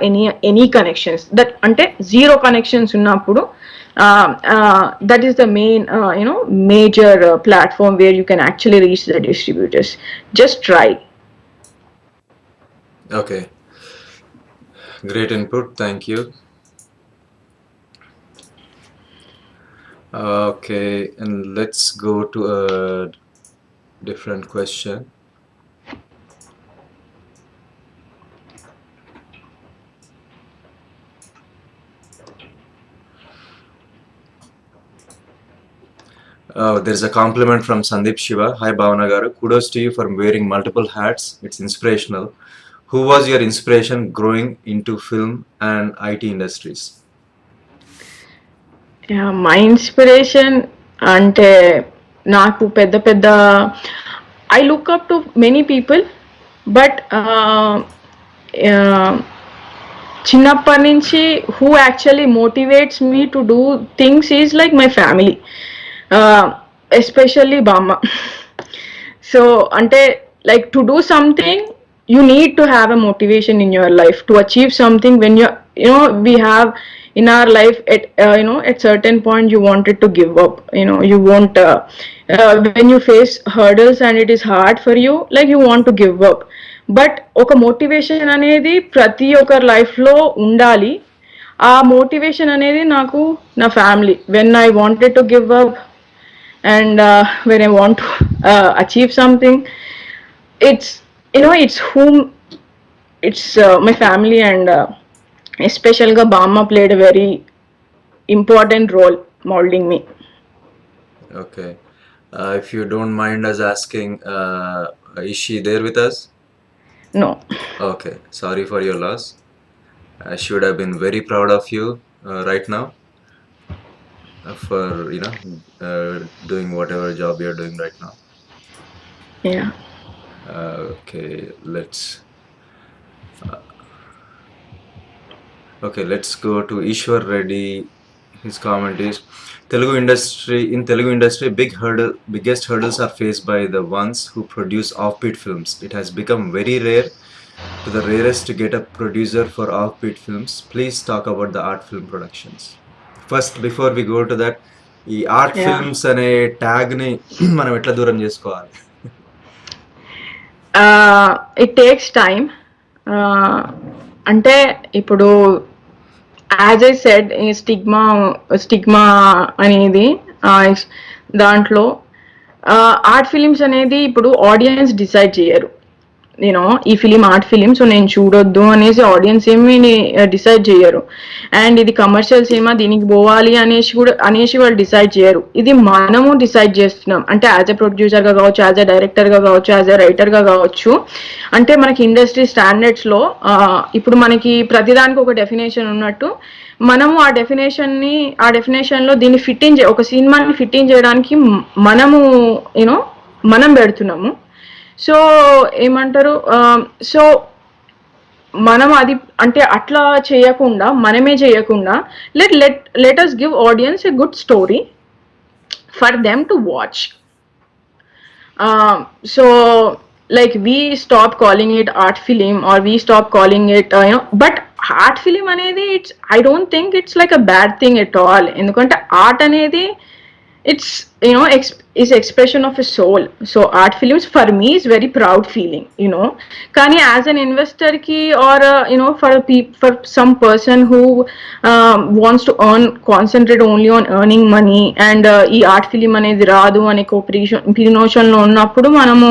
any connections. That అంటే zero connections ఉన్నప్పుడు that is the main major platform where you can actually reach the distributors. Just try. Okay, great input, thank you. Okay, and let's go to a different question. There's a compliment from Sandeep Shiva. Hi Bhavana garu, kudos to you for wearing multiple hats. It's inspirational. Who was your inspiration growing into film and IT industries? Yeah, my inspiration అంటే నాకు పెద్ద I look up to many people, but చిన్నప్పటి నుంచి who actually motivates me to do things is like my family, especially Bama. So ante like to do something you need to have a motivation in your life to achieve something. When we have in our life at at certain point you wanted to give up, you won't when you face hurdles and it is hard for you, like you want to give up. But ఒక motivation అనేది ప్రతి ఒక్కరి లైఫ్లో ఉండాలి. ఆ motivation అనేది నాకు నా family. When I wanted to give up and when I want to achieve something, it's my family, and especially Bama played a very important role molding me. Okay, if you don't mind us asking, is she there with us? No. Okay, sorry for your loss. She would have been very proud of you right now for doing whatever job you're doing right now. Yeah. Okay, let's go to Ishwar Reddy. His comment is, Telugu industry biggest hurdles are faced by the ones who produce offbeat films. It has become very rare to the rarest to get a producer for offbeat films. Please talk about the art film productions. First, before we go to that, ఈ art films అనే tag ని మనం ఎట్లా దూరం చేసుకోవాలి? It takes time. అంటే ఇప్పుడు as I said stigma అనేది దాంట్లో ఆర్ట్ ఫిలిమ్స్ అనేది ఇప్పుడు ఆడియన్స్ డిసైడ్ చేయరు. ఈ ఫిలిం ఆర్ట్ ఫిలిం, సో నేను చూడొద్దు అనేసి ఆడియన్స్ ఏమి డిసైడ్ చేయరు. అండ్ ఇది కమర్షియల్ సినిమా, దీనికి పోవాలి అనేసి వాళ్ళు డిసైడ్ చేయరు. ఇది మనము డిసైడ్ చేస్తున్నాం. అంటే యాజ్ ఎ ప్రొడ్యూసర్గా కావచ్చు, యాజ్ ఎ డైరెక్టర్గా కావచ్చు, యాజ్ ఎ రైటర్గా కావచ్చు. అంటే మనకి ఇండస్ట్రీ స్టాండర్డ్స్లో ఇప్పుడు మనకి ప్రతిదానికి ఒక డెఫినేషన్ ఉన్నట్టు, మనము ఆ డెఫినేషన్లో దీన్ని ఒక సినిమాని ఫిట్టింగ్ చేయడానికి మనం పెడుతున్నాము. సో ఏమంటారు, సో మనం అది అంటే అట్లా చేయకుండా, మనమే చేయకుండా let us give audience a good story for them to watch. So like we stop calling it art film, or we stop calling it but art film అనేది I don't think it's like a bad thing at all. ఎందుకంటే art అనేది it's is expression of a soul. So art films for me is very proud feeling, కానీ as an investor ki or for some person who wants to concentrate only on earning money and ఈ art film అనేది రాదు అనే ప్రినోషన్ లో ఉన్నప్పుడు మనము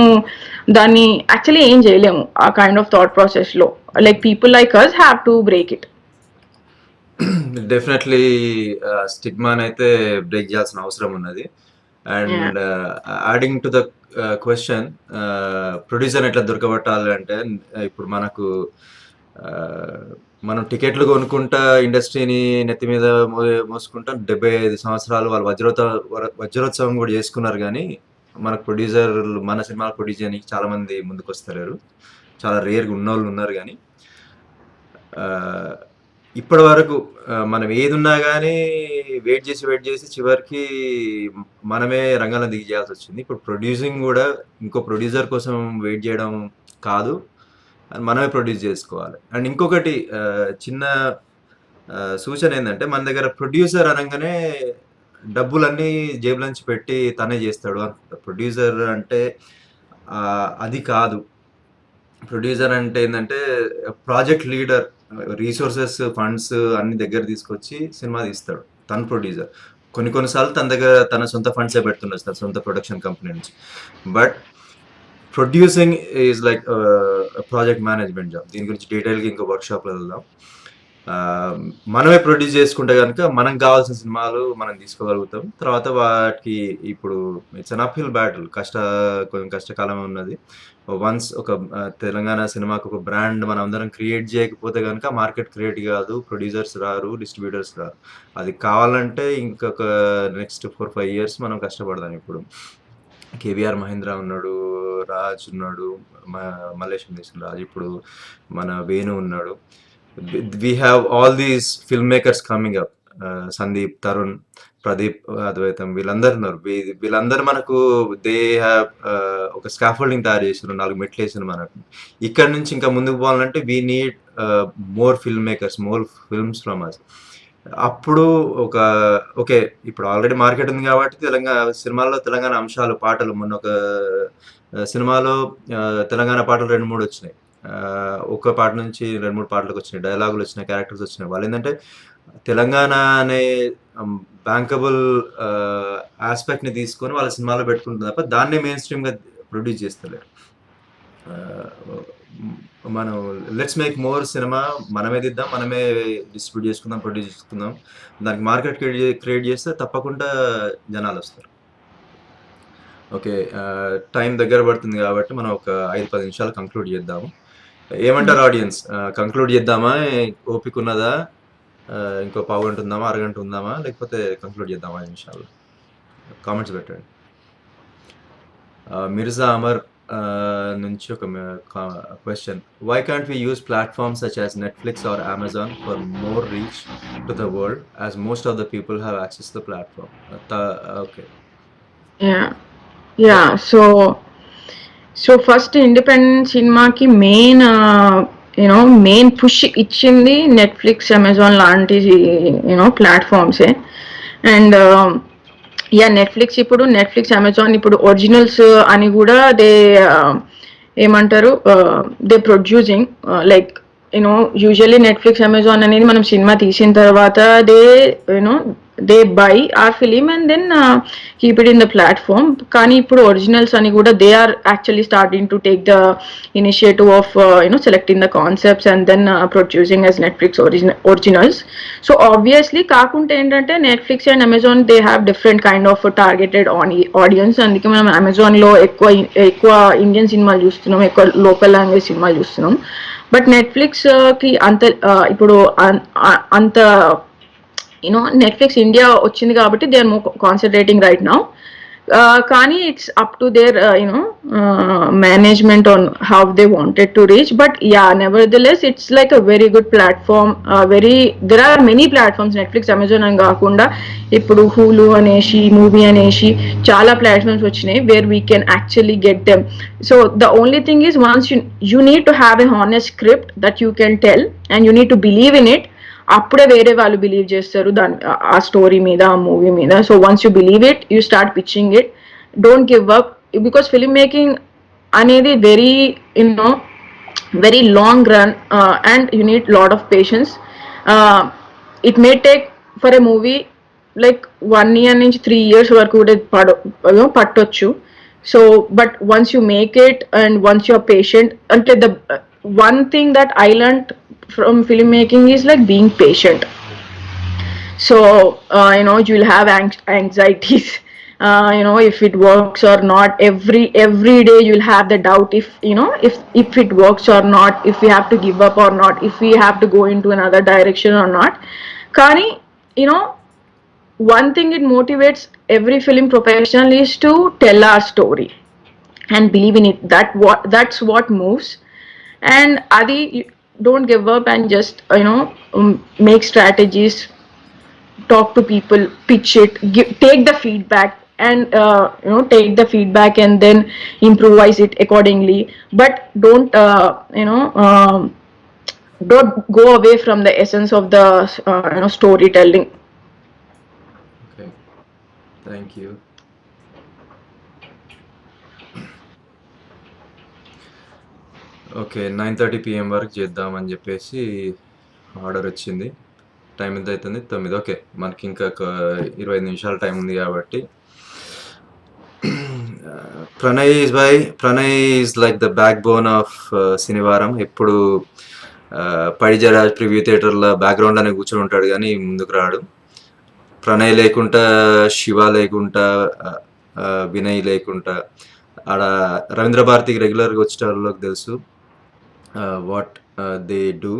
దాన్ని actually ఏం చేయలేము. ఆ కైండ్ ఆఫ్ థాట్ ప్రాసెస్ లో, like people like us have to break it. Definitely స్టిగ్మానైతే బ్రేక్ చేయాల్సిన అవసరం ఉన్నది. Yeah! And adding to the question, ప్రొడ్యూసర్‌ని ఎట్లా దొరకబట్టాలి అంటే, ఇప్పుడు మనకు మనం టికెట్లు కొనుక్కుంటా ఇండస్ట్రీని నెత్తి మీద మోసుకుంటా 75 సంవత్సరాలు వాళ్ళు వజ్రోత్సవం కూడా చేసుకున్నారు గానీ, మనకు ప్రొడ్యూసర్‌లు మన సినిమాలు ప్రొడ్యూస్ చేయనీకి చాలా మంది ముందుకొస్తలేరు. చాలా రేర్‌గా ఉన్నోళ్ళు ఉన్నారు గానీ, ఆహ్, ఇప్పటి వరకు మనం ఏదున్నా గానీ వెయిట్ చేసి చివరికి మనమే రంగంలో దిగి చేయాల్సొచ్చింది. ఇప్పుడు ప్రొడ్యూసింగ్ గూడా ఇంకో ప్రొడ్యూసర్ కోసం వెయిట్ జేయడం కాదు. మనమే ప్రొడ్యూస్ జేసుకోవాలి. అండ్ ఇంకొకటి చిన్న సూచన ఏందంటే, మన దగ్గర ప్రొడ్యూసర్ అనంగానే డబ్బులన్నీ జేబులోంచి పెట్టి తనే జేస్తాడు అనుకుంటారు. ప్రొడ్యూసర్ అంటే అది కాదు. ప్రొడ్యూసర్ అంటే ఏందంటే, ప్రాజెక్ట్ లీడర్, రిసోర్సెస్, ఫండ్స్ అన్ని దగ్గర తీసుకొచ్చి సినిమా తీస్తాడు. తను ప్రొడ్యూసర్. కొన్ని సార్లు తన దగ్గర తన సొంత ఫండ్సే పెడుతుండొచ్చు, తన సొంత ప్రొడక్షన్ కంపెనీ నుంచి. But producing is like project management job. దీని గురించి డీటెయిల్‌గా ఇంకో వర్క్‌షాప్‌లో వెళ్దాం. మనమే ప్రొడ్యూస్ చేసుకుంటే గనుక మనకు కావాల్సిన సినిమాలు మనం తీసుకోగలుగుతాం. తర్వాత వాటికి ఇప్పుడు ఇట్స్ అన్ అప్‌హిల్ బ్యాటిల్. కొంచెం కష్టకాలమే ఉన్నది. వన్స్ ఒక తెలంగాణ సినిమాకి ఒక బ్రాండ్ మనందరం క్రియేట్ చేయకపోతే గనుక మార్కెట్ క్రియేట్ కాదు. ప్రొడ్యూసర్స్ రారు, డిస్ట్రిబ్యూటర్స్ రారు. అది కావాలంటే ఇంకొక నెక్స్ట్ 4, 5 ఇయర్స్ మనం కష్టపడదాం. ఇప్పుడు కేవీఆర్ మహేంద్ర ఉన్నాడు, రాజ్ ఉన్నాడు, మల్లేశం తీసిన రాజ్, ఇప్పుడు మన వేణు ఉన్నాడు. We have all these filmmakers coming up. Sandeep, Tarun, Pradeep, అద్వైతం వీళ్ళందరూ ఉన్నారు. వీళ్ళందరూ మనకు దే హ్యావ్ ఒక స్కాఫోల్డింగ్ తయారు చేసారు, 4 మెట్లు వేసారు మనకు. ఇక్కడ నుంచి ఇంకా ముందుకు పోవాలంటే we need more film makers, more films from us. అప్పుడు ఓకే, ఇప్పుడు ఆల్రెడీ మార్కెట్ ఉంది కాబట్టి సినిమాల్లో తెలంగాణ అంశాలు, పాటలు, మొన్న ఒక సినిమాలో తెలంగాణ పాటలు 2, 3 వచ్చినాయి. ఒక్క పాట నుంచి 2, 3 పాటలకు వచ్చినాయి, డైలాగులు వచ్చినాయి, క్యారెక్టర్స్ వచ్చినాయి. వాళ్ళు ఏంటంటే తెలంగాణ అనే బ్యాంకబుల్ ఆస్పెక్ట్ని తీసుకొని వాళ్ళ సినిమాలో పెట్టుకుంటుంది తప్ప దాన్నే మెయిన్ స్ట్రీమ్గా ప్రొడ్యూస్ చేస్తలేరు. మనం లెట్స్ మేక్ మోర్ సినిమా, మనమే దిద్దాం, మనమే డిస్ట్రిబ్యూట్ చేసుకుందాం, ప్రొడ్యూస్ చేసుకుందాం. దానికి మార్కెట్ క్రియేట్ చేస్తే తప్పకుండా జనాలు వస్తారు. ఓకే, టైం దగ్గర పడుతుంది కాబట్టి మనం ఒక 5-10 నిమిషాలు కంక్లూడ్ చేద్దాము. ఏమంటారు ఆడియన్స్? కంక్లూడ్ చేద్దామా? ఓపిక ఉన్నదా? ఇంకో పావు గంట ఉందామా, అరగంట ఉందామా, లేకపోతే కంక్లూడ్ చేద్దామా 5 నిమిషాలు? కామెంట్స్ పెట్టండి. మిర్జా అమర్ నుంచి ఒక question: why can't we use platforms such as Netflix or Amazon for more reach to the world, as most of the people have access to the platform? Okay. Yeah so first independent సినిమాకి main push ఇచ్చింది Netflix, Amazon లాంటి ప్లాట్ఫామ్సే. And Netflix, Amazon ఇప్పుడు originals అని కూడా ఏమంటారు, they producing like usually Netflix, Amazon అనేది మనం సినిమా తీసిన తర్వాత they buy or film and then keep it in the platform. కానీ ఇప్పుడు ఒరిజినల్స్ అని కూడా they are actually starting to take the initiative of selecting the concepts and then producing as Netflix originals. So obviously కాకుంటే ఏంటంటే Netflix and Amazon they have different kind of targeted audience. అందుకే మనం అమెజాన్లో ఎక్కువ Indian సినిమాలు చూస్తున్నాం, ఎక్కువ local language సినిమాలు చూస్తున్నాం. బట్ నెట్ఫ్లిక్స్కి ఇప్పుడు అంత నెట్ఫ్లిక్స్ ఇండియా వచ్చింది కాబట్టి they are more concentrating right now. కానీ it's up to their management on how they wanted to reach. But nevertheless it's like a very good platform. There are many platforms, Netflix, Amazon అని కాకుండా ఇప్పుడు హూలు అనేసి, movie అనేసి చాలా platforms వచ్చినాయి wear we can actually get them. So the only thing is once you need to have a honest script that you can tell and you need to believe in it. అప్పుడే వేరే వాళ్ళు believe చేస్తారు ఆ story మీద, ఆ movie మీద. So once you believe it, you start pitching it. Don't give up, because film making అనేది very long run and you need lot of patience. It may take for a movie like 1 year నుంచి 3 years వరకు కూడా పట్టొచ్చు. So but once you make it and once you are patient, అంటే the one thing that I learned from filmmaking is like being patient. So you'll have anxieties. If it works or not. Every day you'll have the doubt if it works or not, if we have to give up or not, if we have to go into another direction or not. Kani, one thing it motivates every film professional is to tell our story and believe in it. That's what moves. And Adi, don't give up and just make strategies, talk to people, pitch it, take the feedback, and take the feedback and then improvise it accordingly. But don't go away from the essence of the storytelling. Okay, thank you. Okay 9:30 PM వరకు చేద్దామని చెప్పేసి order వచ్చింది. Time ఎంత అవుతుంది? 9. Okay, మనకి ఇంకా 25 నిమిషాల time ఉంది కాబట్టి Pranay is like the back bone of శనివారం. ఎప్పుడు పడిజరాజ్ ప్రివ్యూ థియేటర్లో బ్యాక్గ్రౌండ్లోనే కూర్చొని ఉంటాడు కానీ ముందుకు రాడు. ప్రణయ్ లేకుండా, శివ లేకుండా, వినయ్ లేకుండా, ఆడ రవీంద్ర భారతికి రెగ్యులర్గా వచ్చేటోళ్ళకి తెలుసు వాట్ దే డూ.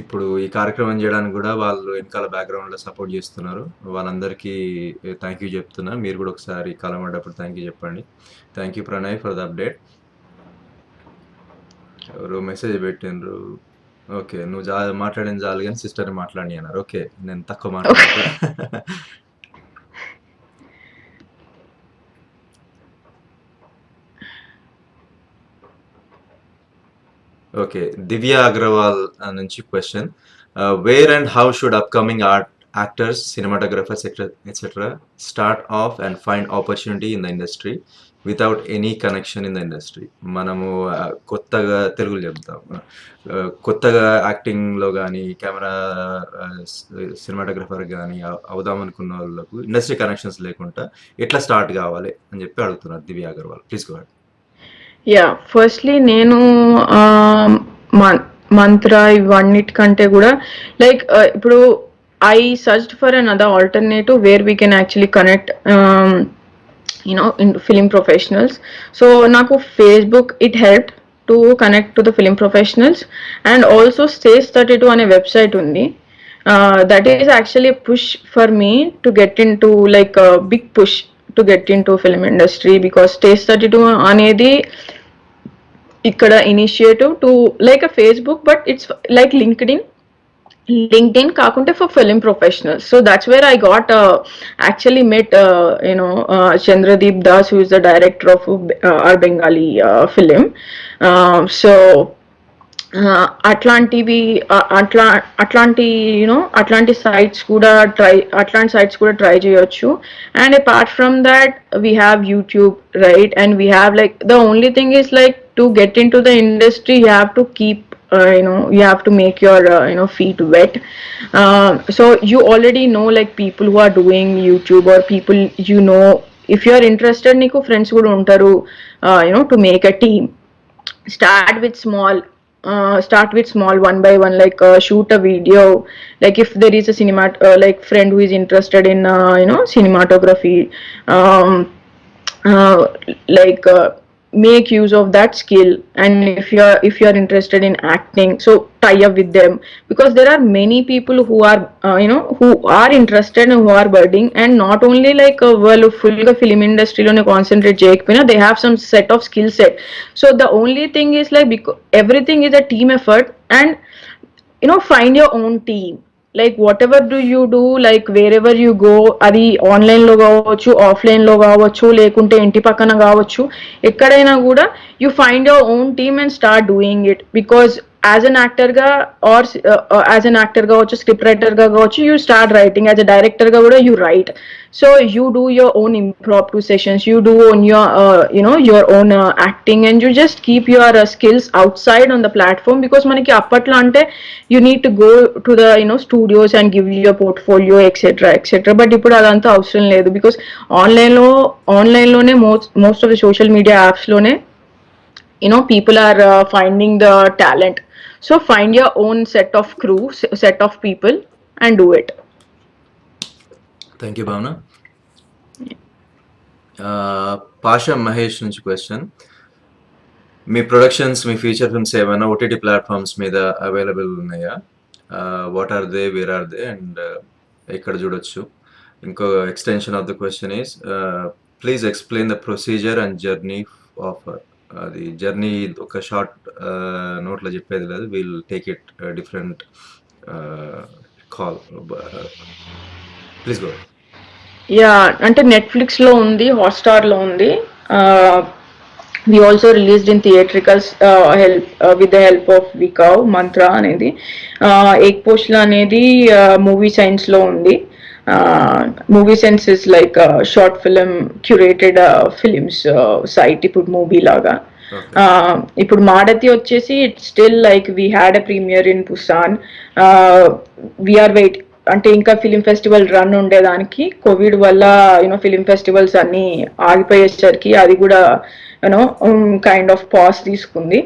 ఇప్పుడు ఈ కార్యక్రమం చేయడానికి కూడా వాళ్ళు వెనకాల బ్యాక్గ్రౌండ్లో సపోర్ట్ చేస్తున్నారు. వాళ్ళందరికీ థ్యాంక్ యూ చెప్తున్నా. మీరు కూడా ఒకసారి కాలం పడ్డప్పుడు థ్యాంక్ యూ చెప్పండి. Thank you Pranay for the update. ఎవరు మెసేజ్ పెట్టిండ్రు? ఓకే, నువ్వు మాట్లాడింది చాలు కానీ సిస్టర్ మాట్లాడి అన్నారు. ఓకే, నేను తక్కువ మాట్లాడతా. ఓకే, దివ్య అగ్రవాల్ నుంచి question. Where and how should upcoming actors, cinematographers etcetera start off and find opportunity in the industry without any connection in the industry? మనము కొత్తగా తెలుగులో చెప్తాం, కొత్తగా యాక్టింగ్లో కానీ కెమెరా సినిమాటోగ్రఫర్ కానీ అవుదామనుకున్న వాళ్ళకు ఇండస్ట్రీ కనెక్షన్స్ లేకుండా ఎట్లా స్టార్ట్ కావాలి అని చెప్పి అడుగుతున్నారు Divya Agarwal. Please go ahead. Firstly నేను మంత్ర ఇవన్నిటికంటే కూడా లైక్ ఇప్పుడు I searched for another alternative where we can actually connect in film professionals. So naku Facebook it helped to connect to the film professionals, and also Stage 32 అనే website ఉంది. That is actually a push for me to get into, like a big push to get into film industry, because Stage 32 అనేది ఇక్కడ initiative to like a Facebook, but it's like LinkedIn kakunte for film professionals. So that's where I got actually met Chandradeep Das, who is the director of our Bengali film. So అట్లాంటివి అట్లాంటి sites కూడా try చేయొచ్చు. And apart from that we have YouTube, right? And we have, like, the only thing is, like, to get into the industry you have to keep you have to make your feet wet. So you already know, like, people who are doing YouTube, or people, if you are interested, niku friends kuda untaru, to make a team. Start with small, one by one, like shoot a video. Like if there is a like friend who is interested in cinematography, like make use of that skill. And if you are interested in acting, so tie up with them, because there are many people who are who are interested and who are budding, and not only like well full film industry lone concentrate cheyakapina, they have some set of skill set. So the only thing is, like, because everything is a team effort, and find your own team. Like whatever do you do, like wherever you go, అది online లో కావచ్చు, offline లో కావచ్చు, లేకుంటే ఇంటి పక్కన కావచ్చు, ఎక్కడైనా కూడా you find your own team and start doing it. Because as an actor ga, or as an actor ga kaavachu, script writer ga kaavachu, you start writing. As a director ga kuda you write. So you do your own impromptu sessions, you do on your your own acting, and you just keep your skills outside on the platform. Because manaki appatla ante you need to go to the studios and give your portfolio, etc. But ippudu adantha avasaram ledhu, because online lone most of the social media apps lone people are finding the talent. So find your own set of crew, set of people, and do it. Thank you Bhavana. Pasha Mahesh నుంచి question. మీ productions, మీ feature films ఏమైనా OTT platforms మీద available ఉన్నాయా? What are they, where are they, and ఎక్కడ చూడొచ్చు? ఇంకో extension of the question is please explain the procedure and journey offer. అది జర్నీ ఒక షార్ట్ నోట్లో చెప్పేది లేదు, will take it different call. Please go. Yeah, అంటే నెట్ఫ్లిక్స్లో ఉంది, హాట్స్టార్లో ఉంది. We also released in theatricals with the help of వికావ్ మంత్ర అనేది. ఏక్ పోస్ట్ల అనేది మూవీ సైన్స్లో ఉంది. MovieSaints is like short film curated films site, ఇప్పుడు మూవీ లాగా. ఇప్పుడు మాడతి వచ్చేసి it's still like we had a premiere in Pusan. We're wait, అంటే ఇంకా ఫిలిం ఫెస్టివల్ రన్ ఉండేదానికి కోవిడ్ వల్ల యూనో ఫిలిం ఫెస్టివల్స్ అన్ని ఆగిపోయేసరికి అది కూడా యూనో కైండ్ ఆఫ్ పాస్ తీసుకుంది.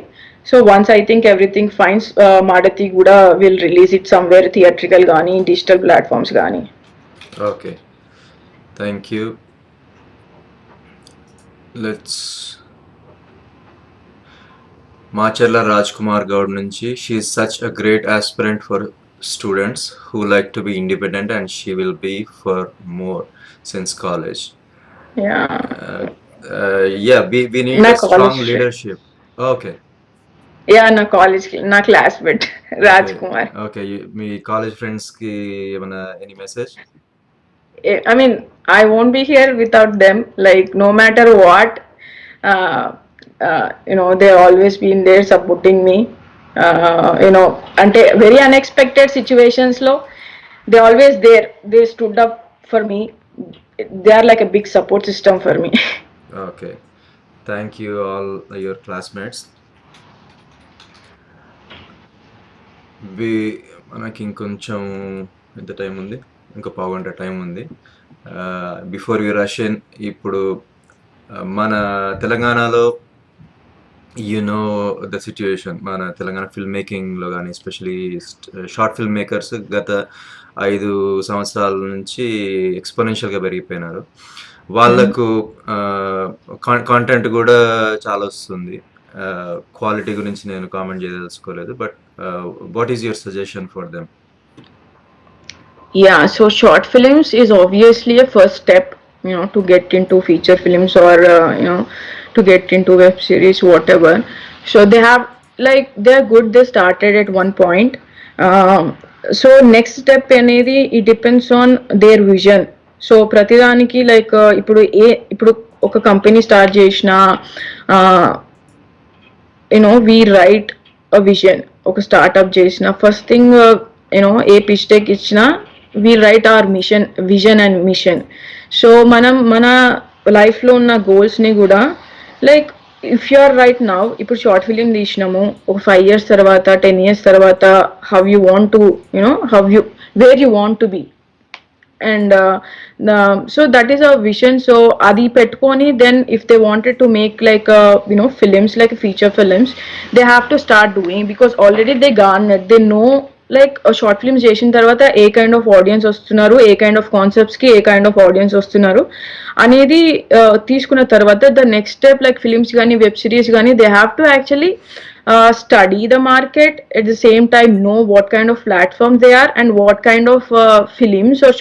So once I think everything fines, Madathi కూడా will release it somewhere theatrical కానీ డిజిటల్ ప్లాట్ఫామ్స్ కానీ. Okay, thank you. Let's Macharla Raj Kumar Goud నుంచి. She is such a great aspirant for students who like to be independent, and she will be for more since college. Yeah, we need Na a strong college leadership. Okay. Yeah, na college na classmate Raj Kumar. Okay, me college friends కి ఏమైనా any message? I mean, I won't be here without them. Like no matter what, you know, they always been there supporting me. You know, ante very unexpected situations lo they always there, they stood up for me. They are like a big support system for me. Okay, thank you all your classmates. మనకి ఇంకొంచెం ఎంత time ఉంది? ఇంకా పావుగంట time ఉంది. Before we rush in, ఇప్పుడు మన తెలంగాణలో యు నో ద సిచ్యువేషన్. మన తెలంగాణ ఫిల్మ్ మేకింగ్లో కానీ ఎస్పెషలీ షార్ట్ ఫిల్మ్ మేకర్స్ గత 5 సంవత్సరాల నుంచి ఎక్స్పోనెన్షియల్గా పెరిగిపోయినారు. వాళ్ళకు కాంటెంట్ కూడా చాలా వస్తుంది. క్వాలిటీ గురించి నేను కామెంట్ చేయదలుచుకోలేదు, but what is your suggestion for them? Yeah, so short films is obviously a first step, you know, to get into feature films or you know, to get into web series, whatever. So they have, like, they're good, they started at one point. So next step అనేది it depends on their vision. So ప్రతిదానికి like ఇప్పుడు ఒక company start చేసిన you know we write a vision. ఒక startup చేసిన first thing you know a pitch deck ఇచ్చినా we write our mission, vision and mission. So మనం మన లైఫ్లో ఉన్న గోల్స్ని కూడా like if you are right now, ఇప్పుడు షార్ట్ ఫిలిం తీసినాము, ఒక 5 years తర్వాత 10 years తర్వాత how you want to you know where you want to be, and so that is a vision. So adi petkoni, then if they wanted to make like you know films, like feature films, they have to start doing, because already they garnered, they know like a short films చేసిన తర్వాత ఏ kind of audience వస్తున్నారు, ఏ kind of concepts కి ఏ kind of audience వస్తున్నారు అనేది తీసుకున్న తర్వాత the next step like films కానీ web series కానీ they have to actually study the market, at the same time know what kind of platform they are and what kind of films or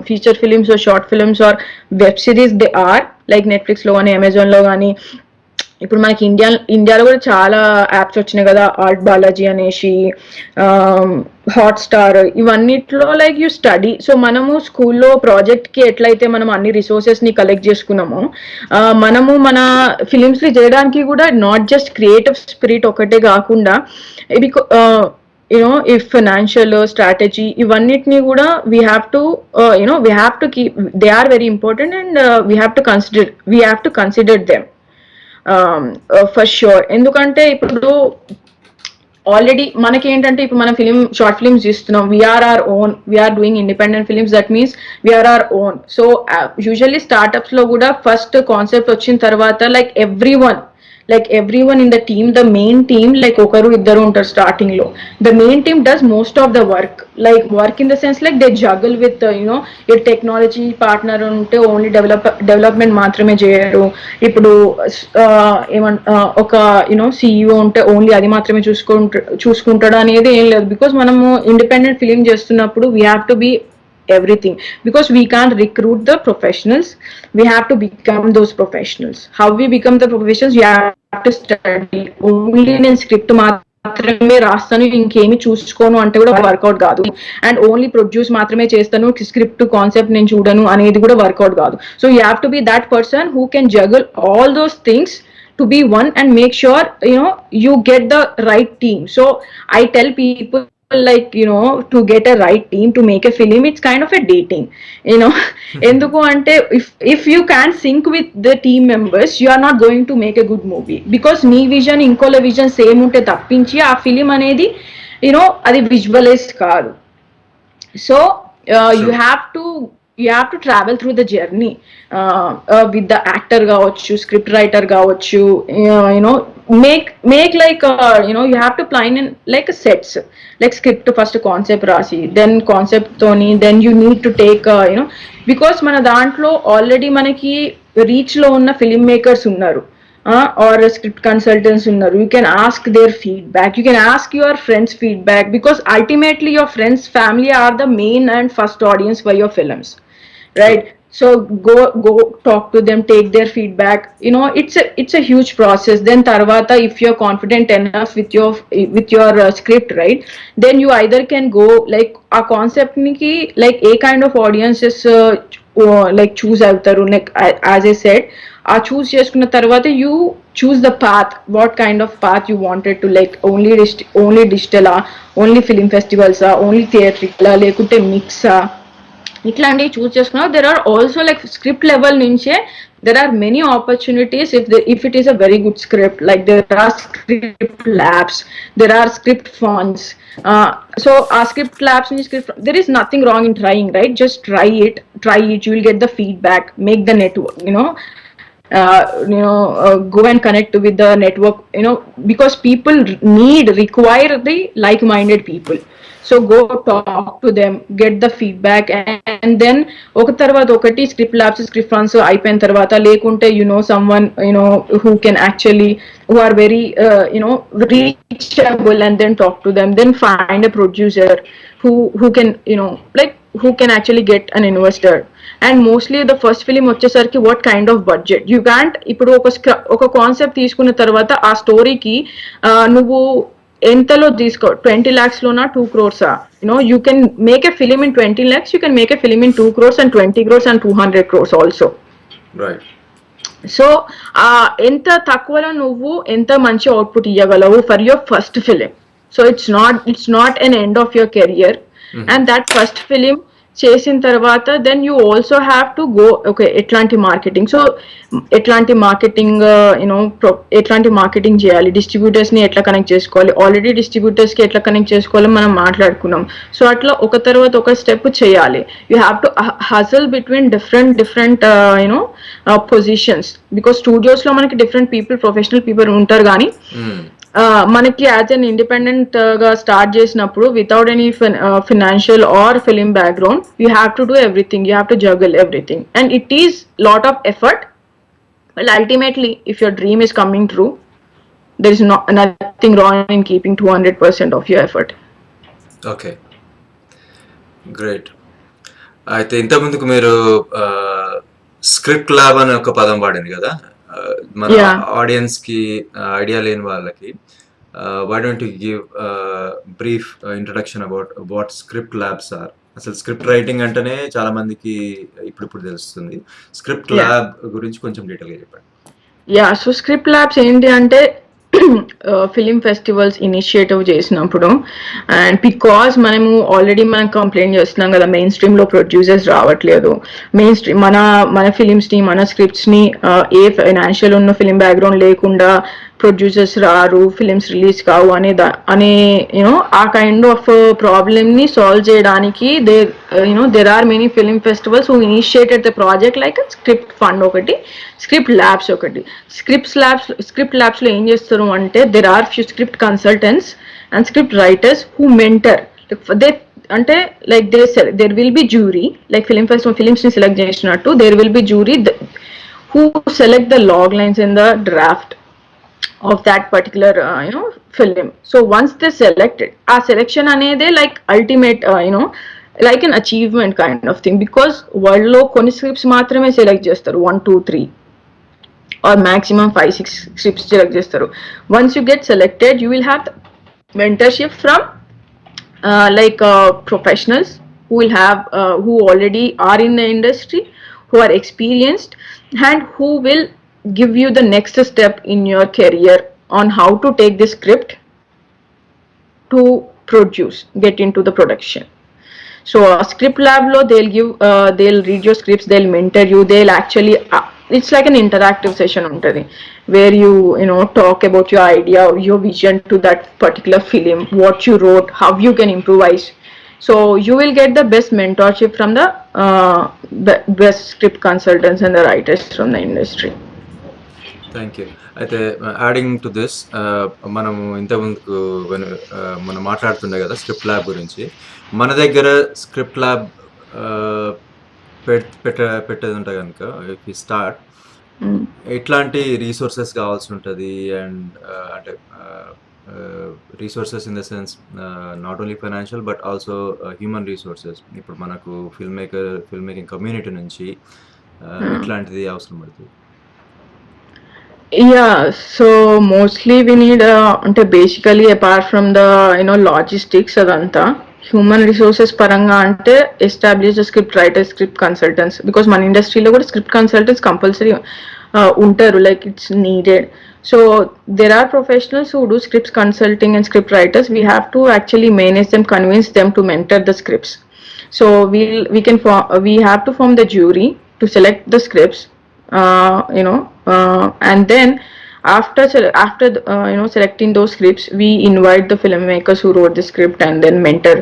feature films or short films or web series they are, like Netflix లో కానీ Amazon లో కానీ. ఇప్పుడు మనకి ఇండియాలో కూడా చాలా apps వచ్చినాయి కదా, ఆర్ట్ బాలాజీ అనేసి, హాట్స్టార్, ఇవన్నిట్లో లైక్ యూ స్టడీ. సో మనము స్కూల్లో ప్రాజెక్ట్కి ఎట్లయితే మనం అన్ని రిసోర్సెస్ని కలెక్ట్ చేసుకున్నామో, మనము మన ఫిలిమ్స్ని చేయడానికి కూడా నాట్ జస్ట్ క్రియేటివ్ స్పిరిట్ ఒకటే కాకుండా యునో ఈ ఫైనాన్షియల్ స్ట్రాటజీ ఇవన్నిటిని కూడా we have to keep, they are very important and we have to consider them for sure. ఎందుకంటే ఇప్పుడు ఆల్రెడీ మనకి ఏంటంటే ఇప్పుడు మనం షార్ట్ ఫిలిమ్స్ చేస్తున్నాం, we're our own, we're doing independent films, that means we're our own. So usually startups లో కూడా first concept వచ్చిన తర్వాత like every one, like everyone in the team, the main team, like okaru iddaru untaru starting lo, the main team does most of the work, like work in the sense like they juggle with your technology partner unte only development మాత్రమే చేయరు. ఇప్పుడు ఒక CEO ఉంటే only అది మాత్రమే చూసుకుంటాడు అనేది ఏం లేదు. బికాస్ మనము ఇండిపెండెంట్ ఫిలిం చేస్తున్నప్పుడు we have to be everything, because we can't recruit the professionals, we have to become those professionals. How we become the professionals? You have to study. Only in script మాత్రమే రాస్తాను ఇంకేమి చూసుకోను అంటే కూడా work out కాదు. And only produce మాత్రమే చేస్తాను, script concept నేను చూడను అనేది కూడా వర్కౌట్ కాదు. So you have to be that person who can juggle all those things to be one and make sure you get the right team. So I tell people, like to get a right team to make a film, it's kind of a dating, enduku ante if you can't sync with the team members, you are not going to make a good movie, because nee vision inkola vision same unte tappinchi aa film anedi adi visualize kaadu. So you have to travel through the journey with the actor gaavachu, script writer gaavachu, make like you have to plan in like sets, like script first concept rasi, then concept toni, then you need to take because mana dantlo already manaki reach lo unna film makers unnaru, or script consultants unnaru. You can ask their feedback, you can ask your friends feedback, because ultimately your friends family are the main and first audience for your films, right? So go talk to them, take their feedback. It's a huge process. Then tarvata, if you're confident enough with your script, right, then you either can go like a concept niki like a kind of audiences like choose avtaru, like as I said, choose cheskunna tarvata you choose the path, what kind of path you wanted to, like only digital, only film festivals, only theatrical, lekunte mix ఇట్లాంటివి చూస్ చేసుకున్నా. there are also like script level నుంచే there are many opportunities if it is a very good script, like there are script labs, there are script funds, so script labs and script, there is nothing wrong in trying, right? Just try it, you will get the feedback, make the network, go and connect with the network, because people require the like-minded people. So go talk to them, get the feedback, and then oka tarvata okati script labs, script funds ayipoyin tarvata lekunte someone who can actually, who are very reachable, and then talk to them, then find a producer who can like who can actually get an investor. And mostly the first film వచ్చేసరికి what kind of budget you can't, ఇప్పుడు ఒక concept తీసుకున్న తర్వాత ఆ స్టోరీకి నువ్వు ఎంతలో తీసుకో, 20 lakhs లోనా 2 crores, you can make a film in 20 lakhs, you can make a film in 2 crores and 20 crores and 200 crores also, right? So ఎంత తక్కువలో నువ్వు ఎంత మంచి అవుట్పుట్ ఇవ్వగలవు for your first film. So it's not an end of your career. And that first film చేసిన తర్వాత then you also have to go okay ఎట్లాంటి marketing, so ఎట్లాంటి మార్కెటింగ్ ఎట్లాంటి మార్కెటింగ్ చేయాలి, డిస్ట్రిబ్యూటర్స్ని ఎట్లా కనెక్ట్ చేసుకోవాలి, ఆల్రెడీ డిస్ట్రిబ్యూటర్స్కి ఎట్లా కనెక్ట్ చేసుకోవాలో మనం మాట్లాడుకున్నాం. సో అట్లా ఒక తర్వాత ఒక స్టెప్ చేయాలి. You have to hustle between different positions, because స్టూడియోస్లో మనకి డిఫరెంట్ పీపుల్, ప్రొఫెషనల్ పీపుల్ ఉంటారు, కానీ మనకి యాజ్ అన్ ఇండిపెండెంట్ గా స్టార్ట్ చేసినప్పుడు without any financial or film background you have to do everything, you have to juggle everything, and it is lot of effort. Well, ultimately, if your dream is coming true, there is nothing wrong in keeping 200% of your effort. Okay, great. అయితే ఇంతకుముందుకు మీరు script lab అనే ఒక పదం వాడింది కదా, మన audience కి idea లేని వాళ్ళకి, why don't you give a brief introduction about what script labs are? అసలు స్క్రిప్ట్ రైటింగ్ అంటేనే చాలా మందికి ఇప్పుడు తెలుస్తుంది. స్క్రిప్ట్ ల్యాబ్ గురించి కొంచెం డీటెయిల్గా చెప్పండి. యా, సో స్క్రిప్ట్ ల్యాబ్స్ ఏంటి అంటే ఫిలిం ఫెస్టివల్స్ ఇనిషియేటివ్ చేసినప్పుడు, అండ్ బికాజ్ మనం కంప్లైంట్ చేస్తున్నాం కదా, మెయిన్ స్ట్రీమ్ లో ప్రొడ్యూసర్స్ రావట్లేదు, మెయిన్ స్ట్రీమ్ మన ఫిలిమ్స్ ని, మన స్క్రిప్ట్స్ ని ఏ ఫైనాన్షియల్ ఉన్న ఫిలిం బ్యాక్గ్రౌండ్ లేకుండా ప్రొడ్యూసర్స్ రారు, ఫిలిమ్స్ రిలీజ్ కావు అనే యూనో ఆ కైండ్ ఆఫ్ ప్రాబ్లమ్ని సాల్వ్ చేయడానికి there are many film festivals who initiated the project like script fund ఒకటి, స్క్రిప్ట్ ల్యాబ్స్ ఒకటి. స్క్రిప్ట్ ల్యాబ్స్లో ఏం చేస్తారు అంటే there are few script consultants and script writers who mentor. They అంటే like there will be jury, like ఫిలిమ్స్ని select చేసినట్టు there will be jury who select the log lines in the draft of that particular film. So once they selected, our selection anede like ultimate like an achievement kind of thing, because world lo konni scripts maatrame select chestaru 1 2 3 or maximum 5 6 scripts select chestaru. Once you get selected, you will have mentorship from professionals who will have who already are in the industry, who are experienced, and who will give you the next step in your career on how to take this script to get into the production. So script lab lo they'll read your scripts, they'll mentor you, they'll actually it's like an interactive session untadi where you talk about your idea, your vision to that particular film, what you wrote, how you can improvise. So you will get the best mentorship from the best script consultants and the writers from the industry. Thank you. అయితే adding to this, మనము ఇంతకుముందుకు మనం మాట్లాడుతుండే కదా script lab గురించి. మన దగ్గర script lab పెట్టేది ఉంటే కనుక ఇఫ్ యూ స్టార్ట్, ఎట్లాంటి రీసోర్సెస్ కావాల్సి ఉంటుంది? అండ్ అంటే resources in the sense not only financial but also human resources. ఇప్పుడు మనకు ఫిల్మ్ మేకింగ్ కమ్యూనిటీ నుంచి ఎట్లాంటిది అవసరం పడుతుంది? Yeah, so mostly we need basically apart from the logistics adanta, human resources paranga ante establish the script writers, script consultants, because మన ఇండస్ట్రీలో కూడా script consultants compulsory ఉంటారు, like it's needed. So there are professionals who do scripts consulting and script writers. We have to actually manage them, convince them to mentor the scripts. So we have to form the jury to select the scripts, and then after selecting those scripts, we invite the filmmakers who wrote the script and then mentor.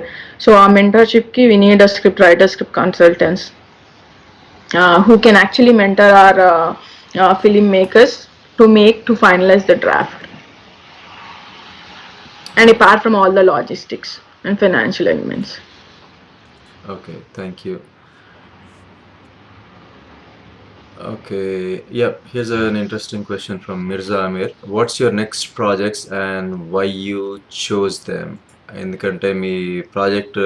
So our mentorship ki we need a script writer, script consultants who can actually mentor our filmmakers to finalize the draft, and apart from all the logistics and financial elements. Okay, thank you. Okay, yeah, here's an interesting question from Mirza Amir. What's your next projects and why you chose them? ఎందుకంటే మీ project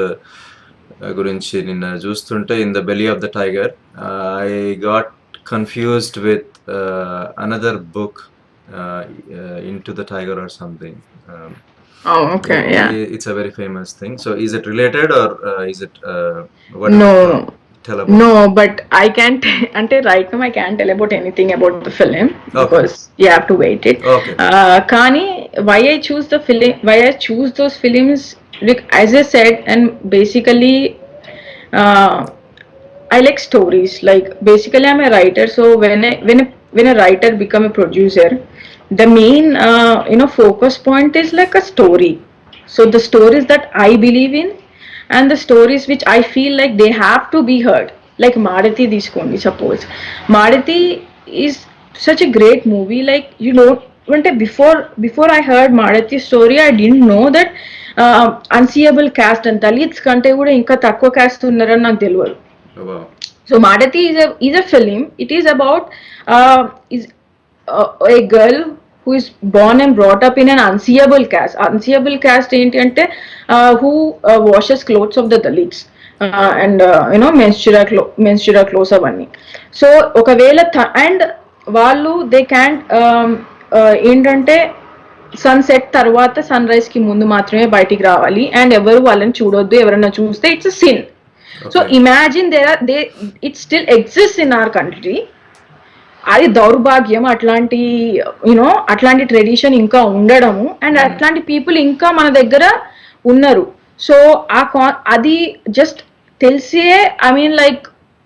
గురించి నిన్న చూస్తుంటే in the belly of the tiger, I got confused with another book, Into the Tiger or something. Oh, okay, yeah. It's a very famous thing. So is it related or is it what? No. Tell about. No, but I can't. Until right now, I can't tell about anything about the film because you have to wait it. Okay. Kani, why I choose the film? Why I choose those films? Like, as I said, and basically, I like stories. Like basically, I'm a writer. So when a writer become a producer, the main focus point is like a story. So the stories that I believe in, and the stories which I feel like they have to be heard. Like Marathi Diskondi, suppose. Marathi is such a great movie. Like, before I heard Marathi's story, I didn't know that unseeable caste and Dalits kante kuda inka takwa caste unnarani naku telvadu. Wow. So Marathi is a film. It is about a girl who is born and brought up in an unseeable caste. Unseeable caste enti ante who washes clothes of the Dalits and menstrual clothes avanni. So okavela and వాళ్ళు they can't ఏంటంటే sunset తర్వాత sun rise కి ముందు మాత్రమే బయటికి రావాలి, and ఎవరు వాళ్ళని చూడొద్దు, ఎవరైనా చూస్తే it's a sin. So imagine it still exist in our country. అది దౌర్భాగ్యం, అట్లాంటి ట్రెడిషన్ ఇంకా ఉండడము, అండ్ అట్లాంటి పీపుల్ ఇంకా మన దగ్గర ఉన్నారు. సో అది జస్ట్ తెలిసే, I mean like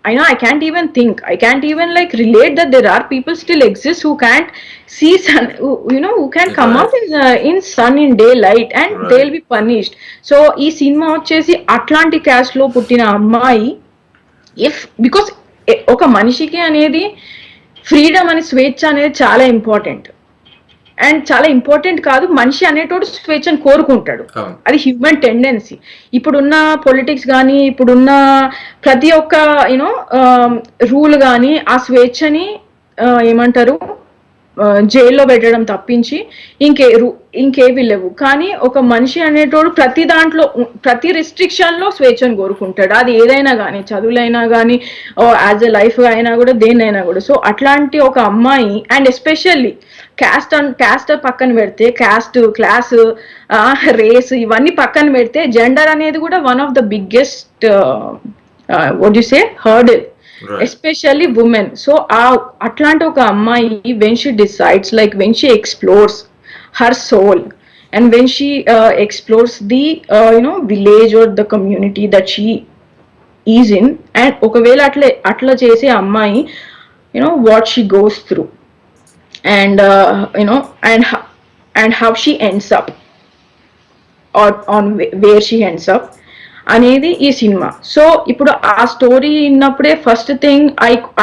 I can't even think. I can't even like relate that there are people still exist who can't see sun, who can come out in sun in daylight and they'll be punished. So ఈ cinema వచ్చేసి అట్లాంటి caste లో పుట్టిన అమ్మాయి because ఒక మనిషికి అనేది freedom అనే స్వేచ్ఛ అనేది చాలా ఇంపార్టెంట్. అండ్ చాలా ఇంపార్టెంట్ కాదు, మనిషి అనేటోడు స్వేచ్ఛను కోరుకుంటాడు, అది హ్యూమన్ టెండెన్సీ. ఇప్పుడున్న పొలిటిక్స్ కానీ ఇప్పుడున్న ప్రతి ఒక్క రూల్ కానీ ఆ స్వేచ్ఛని ఏమంటారు జైల్లో పెట్టడం తప్పించి ఇంకేవి లేవు. కానీ ఒక మనిషి అనేటోడు ప్రతి దాంట్లో ప్రతి రిస్ట్రిక్షన్ లో స్వేచ్ఛను కోరుకుంటాడు, అది ఏదైనా కానీ చదువులైనా కానీ యాజ్ ఎ లైఫ్ అయినా కూడా దేన్నైనా కూడా. సో అట్లాంటి ఒక అమ్మాయి అండ్ ఎస్పెషల్లీ క్యాస్ట్ పక్కన పెడితే క్యాస్ట్ క్లాస్ రేస్ ఇవన్నీ పక్కన పెడితే జెండర్ అనేది కూడా one of the biggest what you say hurdle, especially women. So atlanta oka ammayi when she decides, like when she explores her soul and when she explores the village or the community that she is in, and okavela atla chese ammayi what she goes through and and how she ends up or on where she ends up అనేది ఈ cinema. So ఇప్పుడు ఆ story విన్నప్పుడే first thing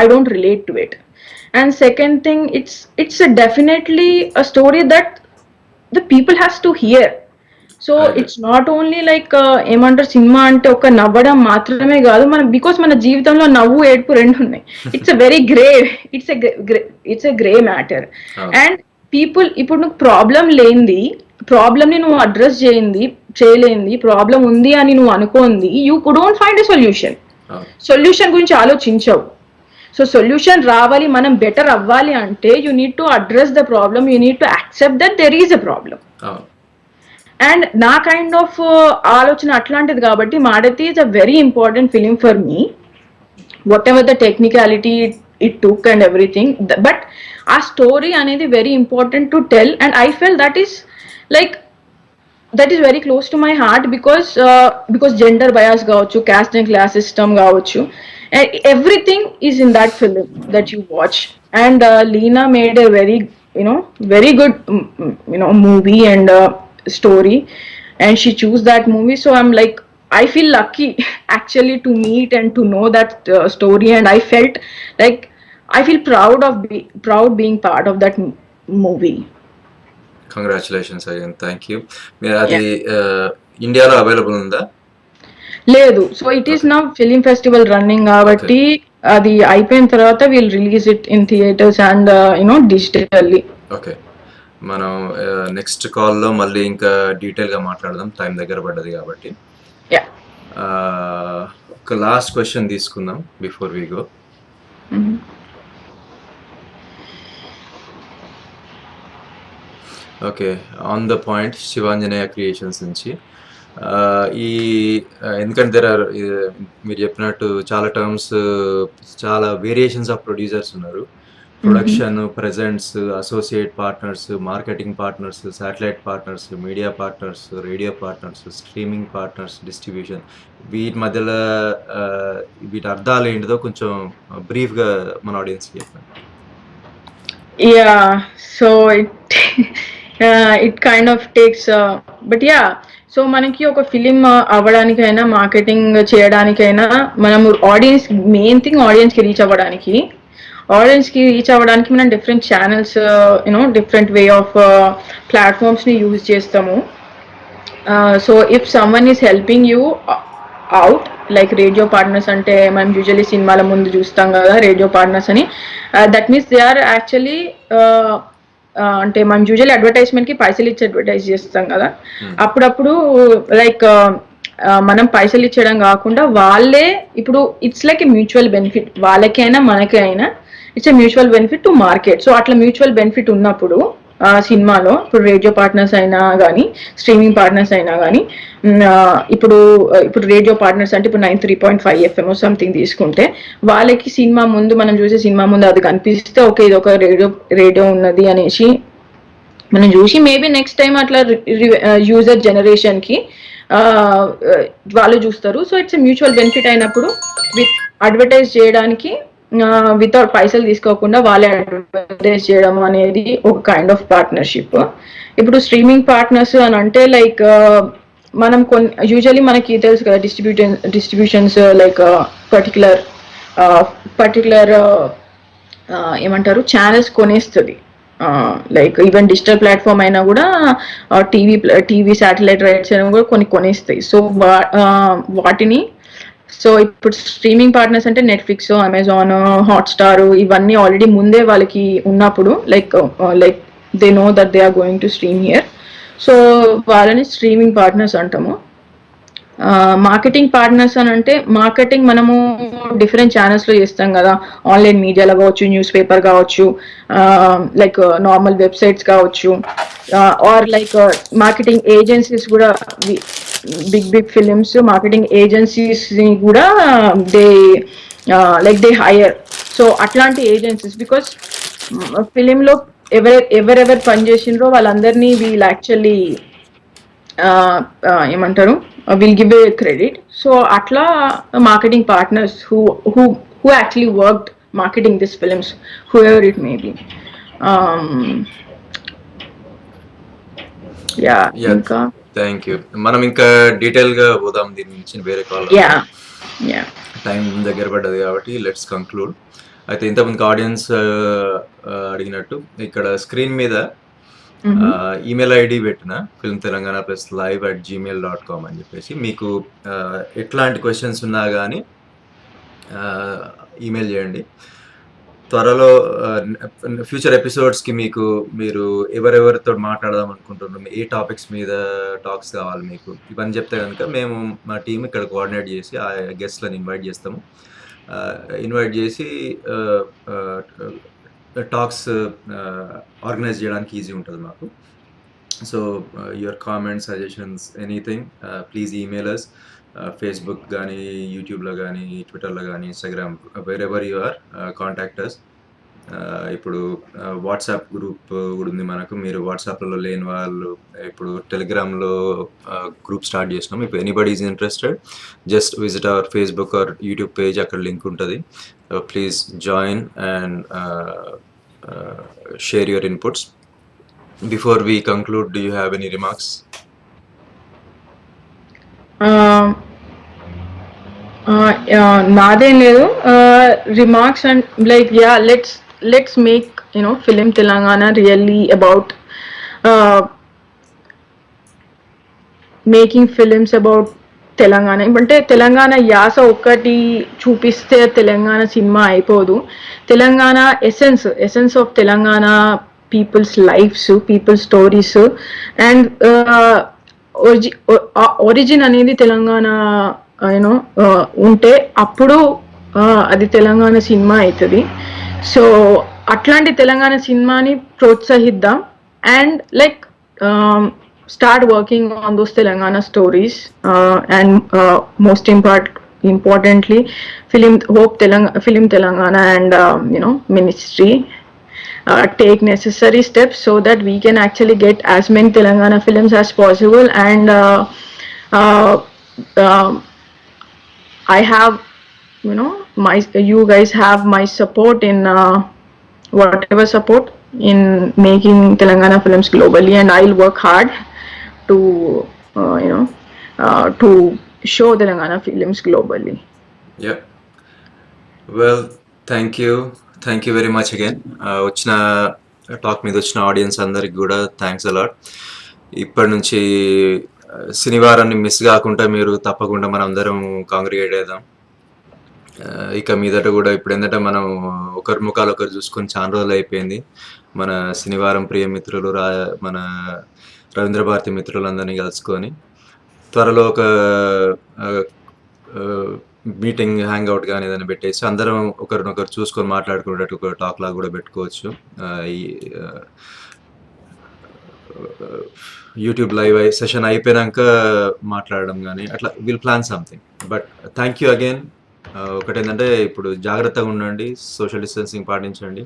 I don't relate to it, and second thing it's definitely a story that the people has to hear. So it's not only like ఏమంటారు సినిమా అంటే ఒక నవ్వడం మాత్రమే కాదు, మనం బికాస్ మన జీవితంలో నవ్వు ఏడుపు రెండు ఉన్నాయి. It's a grey matter. And people ఇప్పుడు నువ్వు ప్రాబ్లం లేనిది, ప్రాబ్లమ్ని నువ్వు అడ్రస్ చేయలేంది, ప్రాబ్లం ఉంది అని నువ్వు అనుకోంది, you don't find a solution గురించి ఆలోచించవు. సో సొల్యూషన్ రావాలి, మనం బెటర్ అవ్వాలి అంటే you need to address the problem, you need to accept that there is a problem. And నా కైండ్ ఆఫ్ ఆలోచన అట్లాంటిది కాబట్టి Madathi is a very important film for me, whatever the technicality it took and everything, but our story anedi very important to tell, and I felt that is very close to my heart because gender bias gaavachu, caste and class system gaavachu, everything is in that film that you watch. And Leena made a very good movie and story, and she chose that movie. So I'm like, I feel lucky actually to meet and to know that story, and I felt like I feel proud being part of that movie. Congratulations again. Thank you. Adi India lo available unda? Ledu. So it is now film festival running kabatti adi ayipoyin tarvata we'll release it in theaters and digitally. Okay. మనం next కాల్లో మళ్ళీ ఇంకా డీటెయిల్గా మాట్లాడదాం, time దగ్గర పడ్డది కాబట్టి. ఒక లాస్ట్ క్వశ్చన్ తీసుకుందాం before we go. Okay, on the point Sivanjaneya creations నుంచి ఈ ఎందుకంటే మీరు చెప్పినట్టు చాలా టర్మ్స్, చాలా వేరియేషన్స్ ఆఫ్ ప్రొడ్యూసర్స్ ఉన్నారు. Production, presents, associate partners, marketing partners, satellite partners, media partners, radio partners, streaming partners, distribution, వీటి మధ్యలో వీటి అర్థాలు ఏంటిదో కొంచెం బ్రీఫ్గా మన ఆడియన్స్కి చెప్పండి. So it kind of takes but so మనకి ఒక ఫిలిం అవ్వడానికైనా మార్కెటింగ్ చేయడానికైనా మనము ఆడియన్స్, మెయిన్ థింగ్ ఆడియన్స్కి రీచ్ అవ్వడానికి మనం different channels different way of ప్లాట్ఫామ్స్ని యూజ్ చేస్తాము. So if someone is helping you out, like radio partners అంటే మనం యూజువల్లీ సినిమాల ముందు చూస్తాం కదా రేడియో పార్ట్నర్స్ అని, that means they are actually అంటే మనం యూజువల్లీ అడ్వర్టైజ్మెంట్కి పైసలు ఇచ్చి అడ్వర్టైజ్ చేస్తాం కదా, అప్పుడప్పుడు లైక్ మనం పైసలు ఇచ్చడం కాకుండా వాళ్ళే ఇప్పుడు it's like a mutual benefit, వాళ్ళకైనా మనకైనా it's a mutual benefit to market. So అట్లా మ్యూచువల్ బెనిఫిట్ ఉన్నప్పుడు సినిమాలో ఇప్పుడు రేడియో పార్ట్నర్స్ అయినా కానీ స్ట్రీమింగ్ పార్ట్నర్స్ అయినా కానీ ఇప్పుడు రేడియో పార్ట్నర్స్ అంటే ఇప్పుడు 93.5 FM సంథింగ్ తీసుకుంటే వాళ్ళకి సినిమా ముందు మనం చూసే సినిమా ముందు అది కనిపిస్తే ఓకే ఇది ఒక రేడియో ఉన్నది అనేసి మనం చూసి మేబీ నెక్స్ట్ టైం అట్లా యూజర్ జనరేషన్కి వాళ్ళు చూస్తారు. సో ఇట్స్ మ్యూచువల్ బెనిఫిట్ అయినప్పుడు విత్ అడ్వర్టైజ్ చేయడానికి వితౌట్ పైసలు తీసుకోకుండా వాళ్ళే అడ్వర్టైజ్ చేయడం అనేది ఒక కైండ్ ఆఫ్ పార్ట్నర్షిప్. ఇప్పుడు స్ట్రీమింగ్ పార్ట్నర్స్ అని అంటే లైక్ మనం యూజువల్లీ మనకి తెలుసు కదా డిస్ట్రిబ్యూషన్స్ లైక్ పర్టికులర్ ఏమంటారు ఛానల్స్ కొనేస్తుంది. లైక్ ఈవెన్ డిజిటల్ ప్లాట్ఫామ్ అయినా కూడా టీవీ శాటిలైట్ రైట్స్ అయినా కూడా కొనేస్తాయి. సో వాటిని సో ఇప్పుడు స్ట్రీమింగ్ పార్ట్నర్స్ అంటే నెట్ఫ్లిక్స్, అమెజాన్, హాట్స్టార్ ఇవన్నీ ఆల్రెడీ ముందే వాళ్ళకి ఉన్నప్పుడు like they know that they are going to stream here. So వాళ్ళని స్ట్రీమింగ్ పార్ట్నర్స్ అంటాము. మార్కెటింగ్ పార్ట్నర్స్ అని అంటే మార్కెటింగ్ మనము డిఫరెంట్ ఛానల్స్లో చేస్తాం కదా, ఆన్లైన్ మీడియాలో కావచ్చు, న్యూస్ పేపర్ కావచ్చు, లైక్ నార్మల్ వెబ్సైట్స్ కావచ్చు, ఆర్ లైక్ మార్కెటింగ్ ఏజెన్సీస్ కూడా బిగ్ ఫిలిమ్స్ మార్కెటింగ్ ఏజెన్సీస్ని కూడా దే హైయర్. సో అట్లాంటి ఏజెన్సీస్ బికాస్ ఫిలింలో ఎవరెవరు పనిచేసిండ్రో వాళ్ళందరినీ వీళ్ళు యాక్చువల్లీ ఏమంటారు will give a credit. So అట్లా marketing partners who actually worked marketing these films, whoever it may be. ఇంకా థ్యాంక్ యూ. మనం ఇంకా డీటెయిల్ గా పోదాం దీని నుంచి వేరే కాల్. టైం దగ్గర పడ్డది కాబట్టి లెట్స్ కంక్లూడ్. అయితే ఇంతకుముందు ఆడియన్స్ అడిగినట్టు ఇక్కడ స్క్రీన్ మీద ఈమెయిల్ ఐడి పెట్టిన filmtelangana+live@gmail.com అని చెప్పేసి మీకు ఎట్లాంటి క్వశ్చన్స్ ఉన్నా కానీ ఈమెయిల్ చేయండి. త్వరలో ఫ్యూచర్ ఎపిసోడ్స్కి మీరు ఎవరెవరితో మాట్లాడదాం అనుకుంటున్నాం, ఏ టాపిక్స్ మీద టాక్స్ కావాలి మీకు ఇవన్నీ చెప్తే కనుక మేము మా టీం ఇక్కడ కోఆర్డినేట్ చేసి ఆ గెస్ట్లను ఇన్వైట్ చేస్తాము. ఇన్వైట్ చేసి టాక్స్ ఆర్గనైజ్ చేయడానికి ఈజీ ఉంటుంది మాకు. So your comments, suggestions, anything please email us. Facebook కానీ, యూట్యూబ్లో కానీ, ట్విట్టర్లో కానీ, Instagram, wherever you are contact us. ఇప్పుడు వాట్సాప్ గ్రూప్ కూడా ఉంది మనకు. మీరు వాట్సాప్లో లేని వాళ్ళు ఇప్పుడు టెలిగ్రామ్లో గ్రూప్ స్టార్ట్ చేసినాం. ఇప్పుడు anybody is interested just visit our Facebook are YouTube page, అక్కడ లింక్ ఉంటుంది. Please join and share your inputs. Before we conclude, do you have any remarks? నాదేం లేదు remarks and like let's make film Telangana really about making films about Telangana. అంటే తెలంగాణ యాస ఒక్కటి చూపిస్తే Telangana cinema అయిపోదు. Telangana essence of Telangana peoples lifes, peoples stories and origin అనేది తెలంగాణ ఉంటే అప్పుడు అది తెలంగాణ సినిమా అవుతుంది. సో అట్లాంటి తెలంగాణ సినిమాని ప్రోత్సహిద్దాం and like start working on those Telangana stories and most importantly Film Telangana and ministry take necessary steps so that we can actually get as many Telangana films as possible. And I have you guys have my support in whatever support in making Telangana films globally, and I'll work hard to to show Telangana films globally. Yeah. Well, thank you very much again. వచ్చిన talk మీద వచ్చిన audience అందరికి కూడా thanks a lot. ఇప్పటి నుంచి శనివారాన్ని miss కాకుండా మీరు తప్పకుండా మనం అందరం కాంగ్రిగేట్ అవుదాం. ఇక మీదట కూడా ఇప్పుడు ఏంటంటే మనం ఒకరి ముఖాలు ఒకరు చూసుకొని చాలా రోజులు అయిపోయింది. మన శనివారం ప్రియ మిత్రులు మన రవీంద్ర భారతి మిత్రులందరినీ కలుసుకొని త్వరలో ఒక మీటింగ్ హ్యాంగ్అవుట్ కానీ ఏదైనా పెట్టేసి అందరం ఒకరినొకరు చూసుకొని మాట్లాడుకునేటట్టు ఒక టాక్ లాగా కూడా పెట్టుకోవచ్చు. ఈ యూట్యూబ్ లైవ్ సెషన్ అయిపోయాక మాట్లాడడం కానీ అట్లా will plan something. But thank you again. ఒకటేంటంటే ఇప్పుడు జాగ్రత్తగా ఉండండి, సోషల్ డిస్టెన్సింగ్ పాటించండి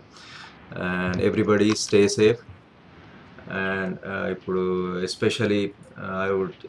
and everybody stay safe and ఇప్పుడు ఎస్పెషలీ ఐ వుడ్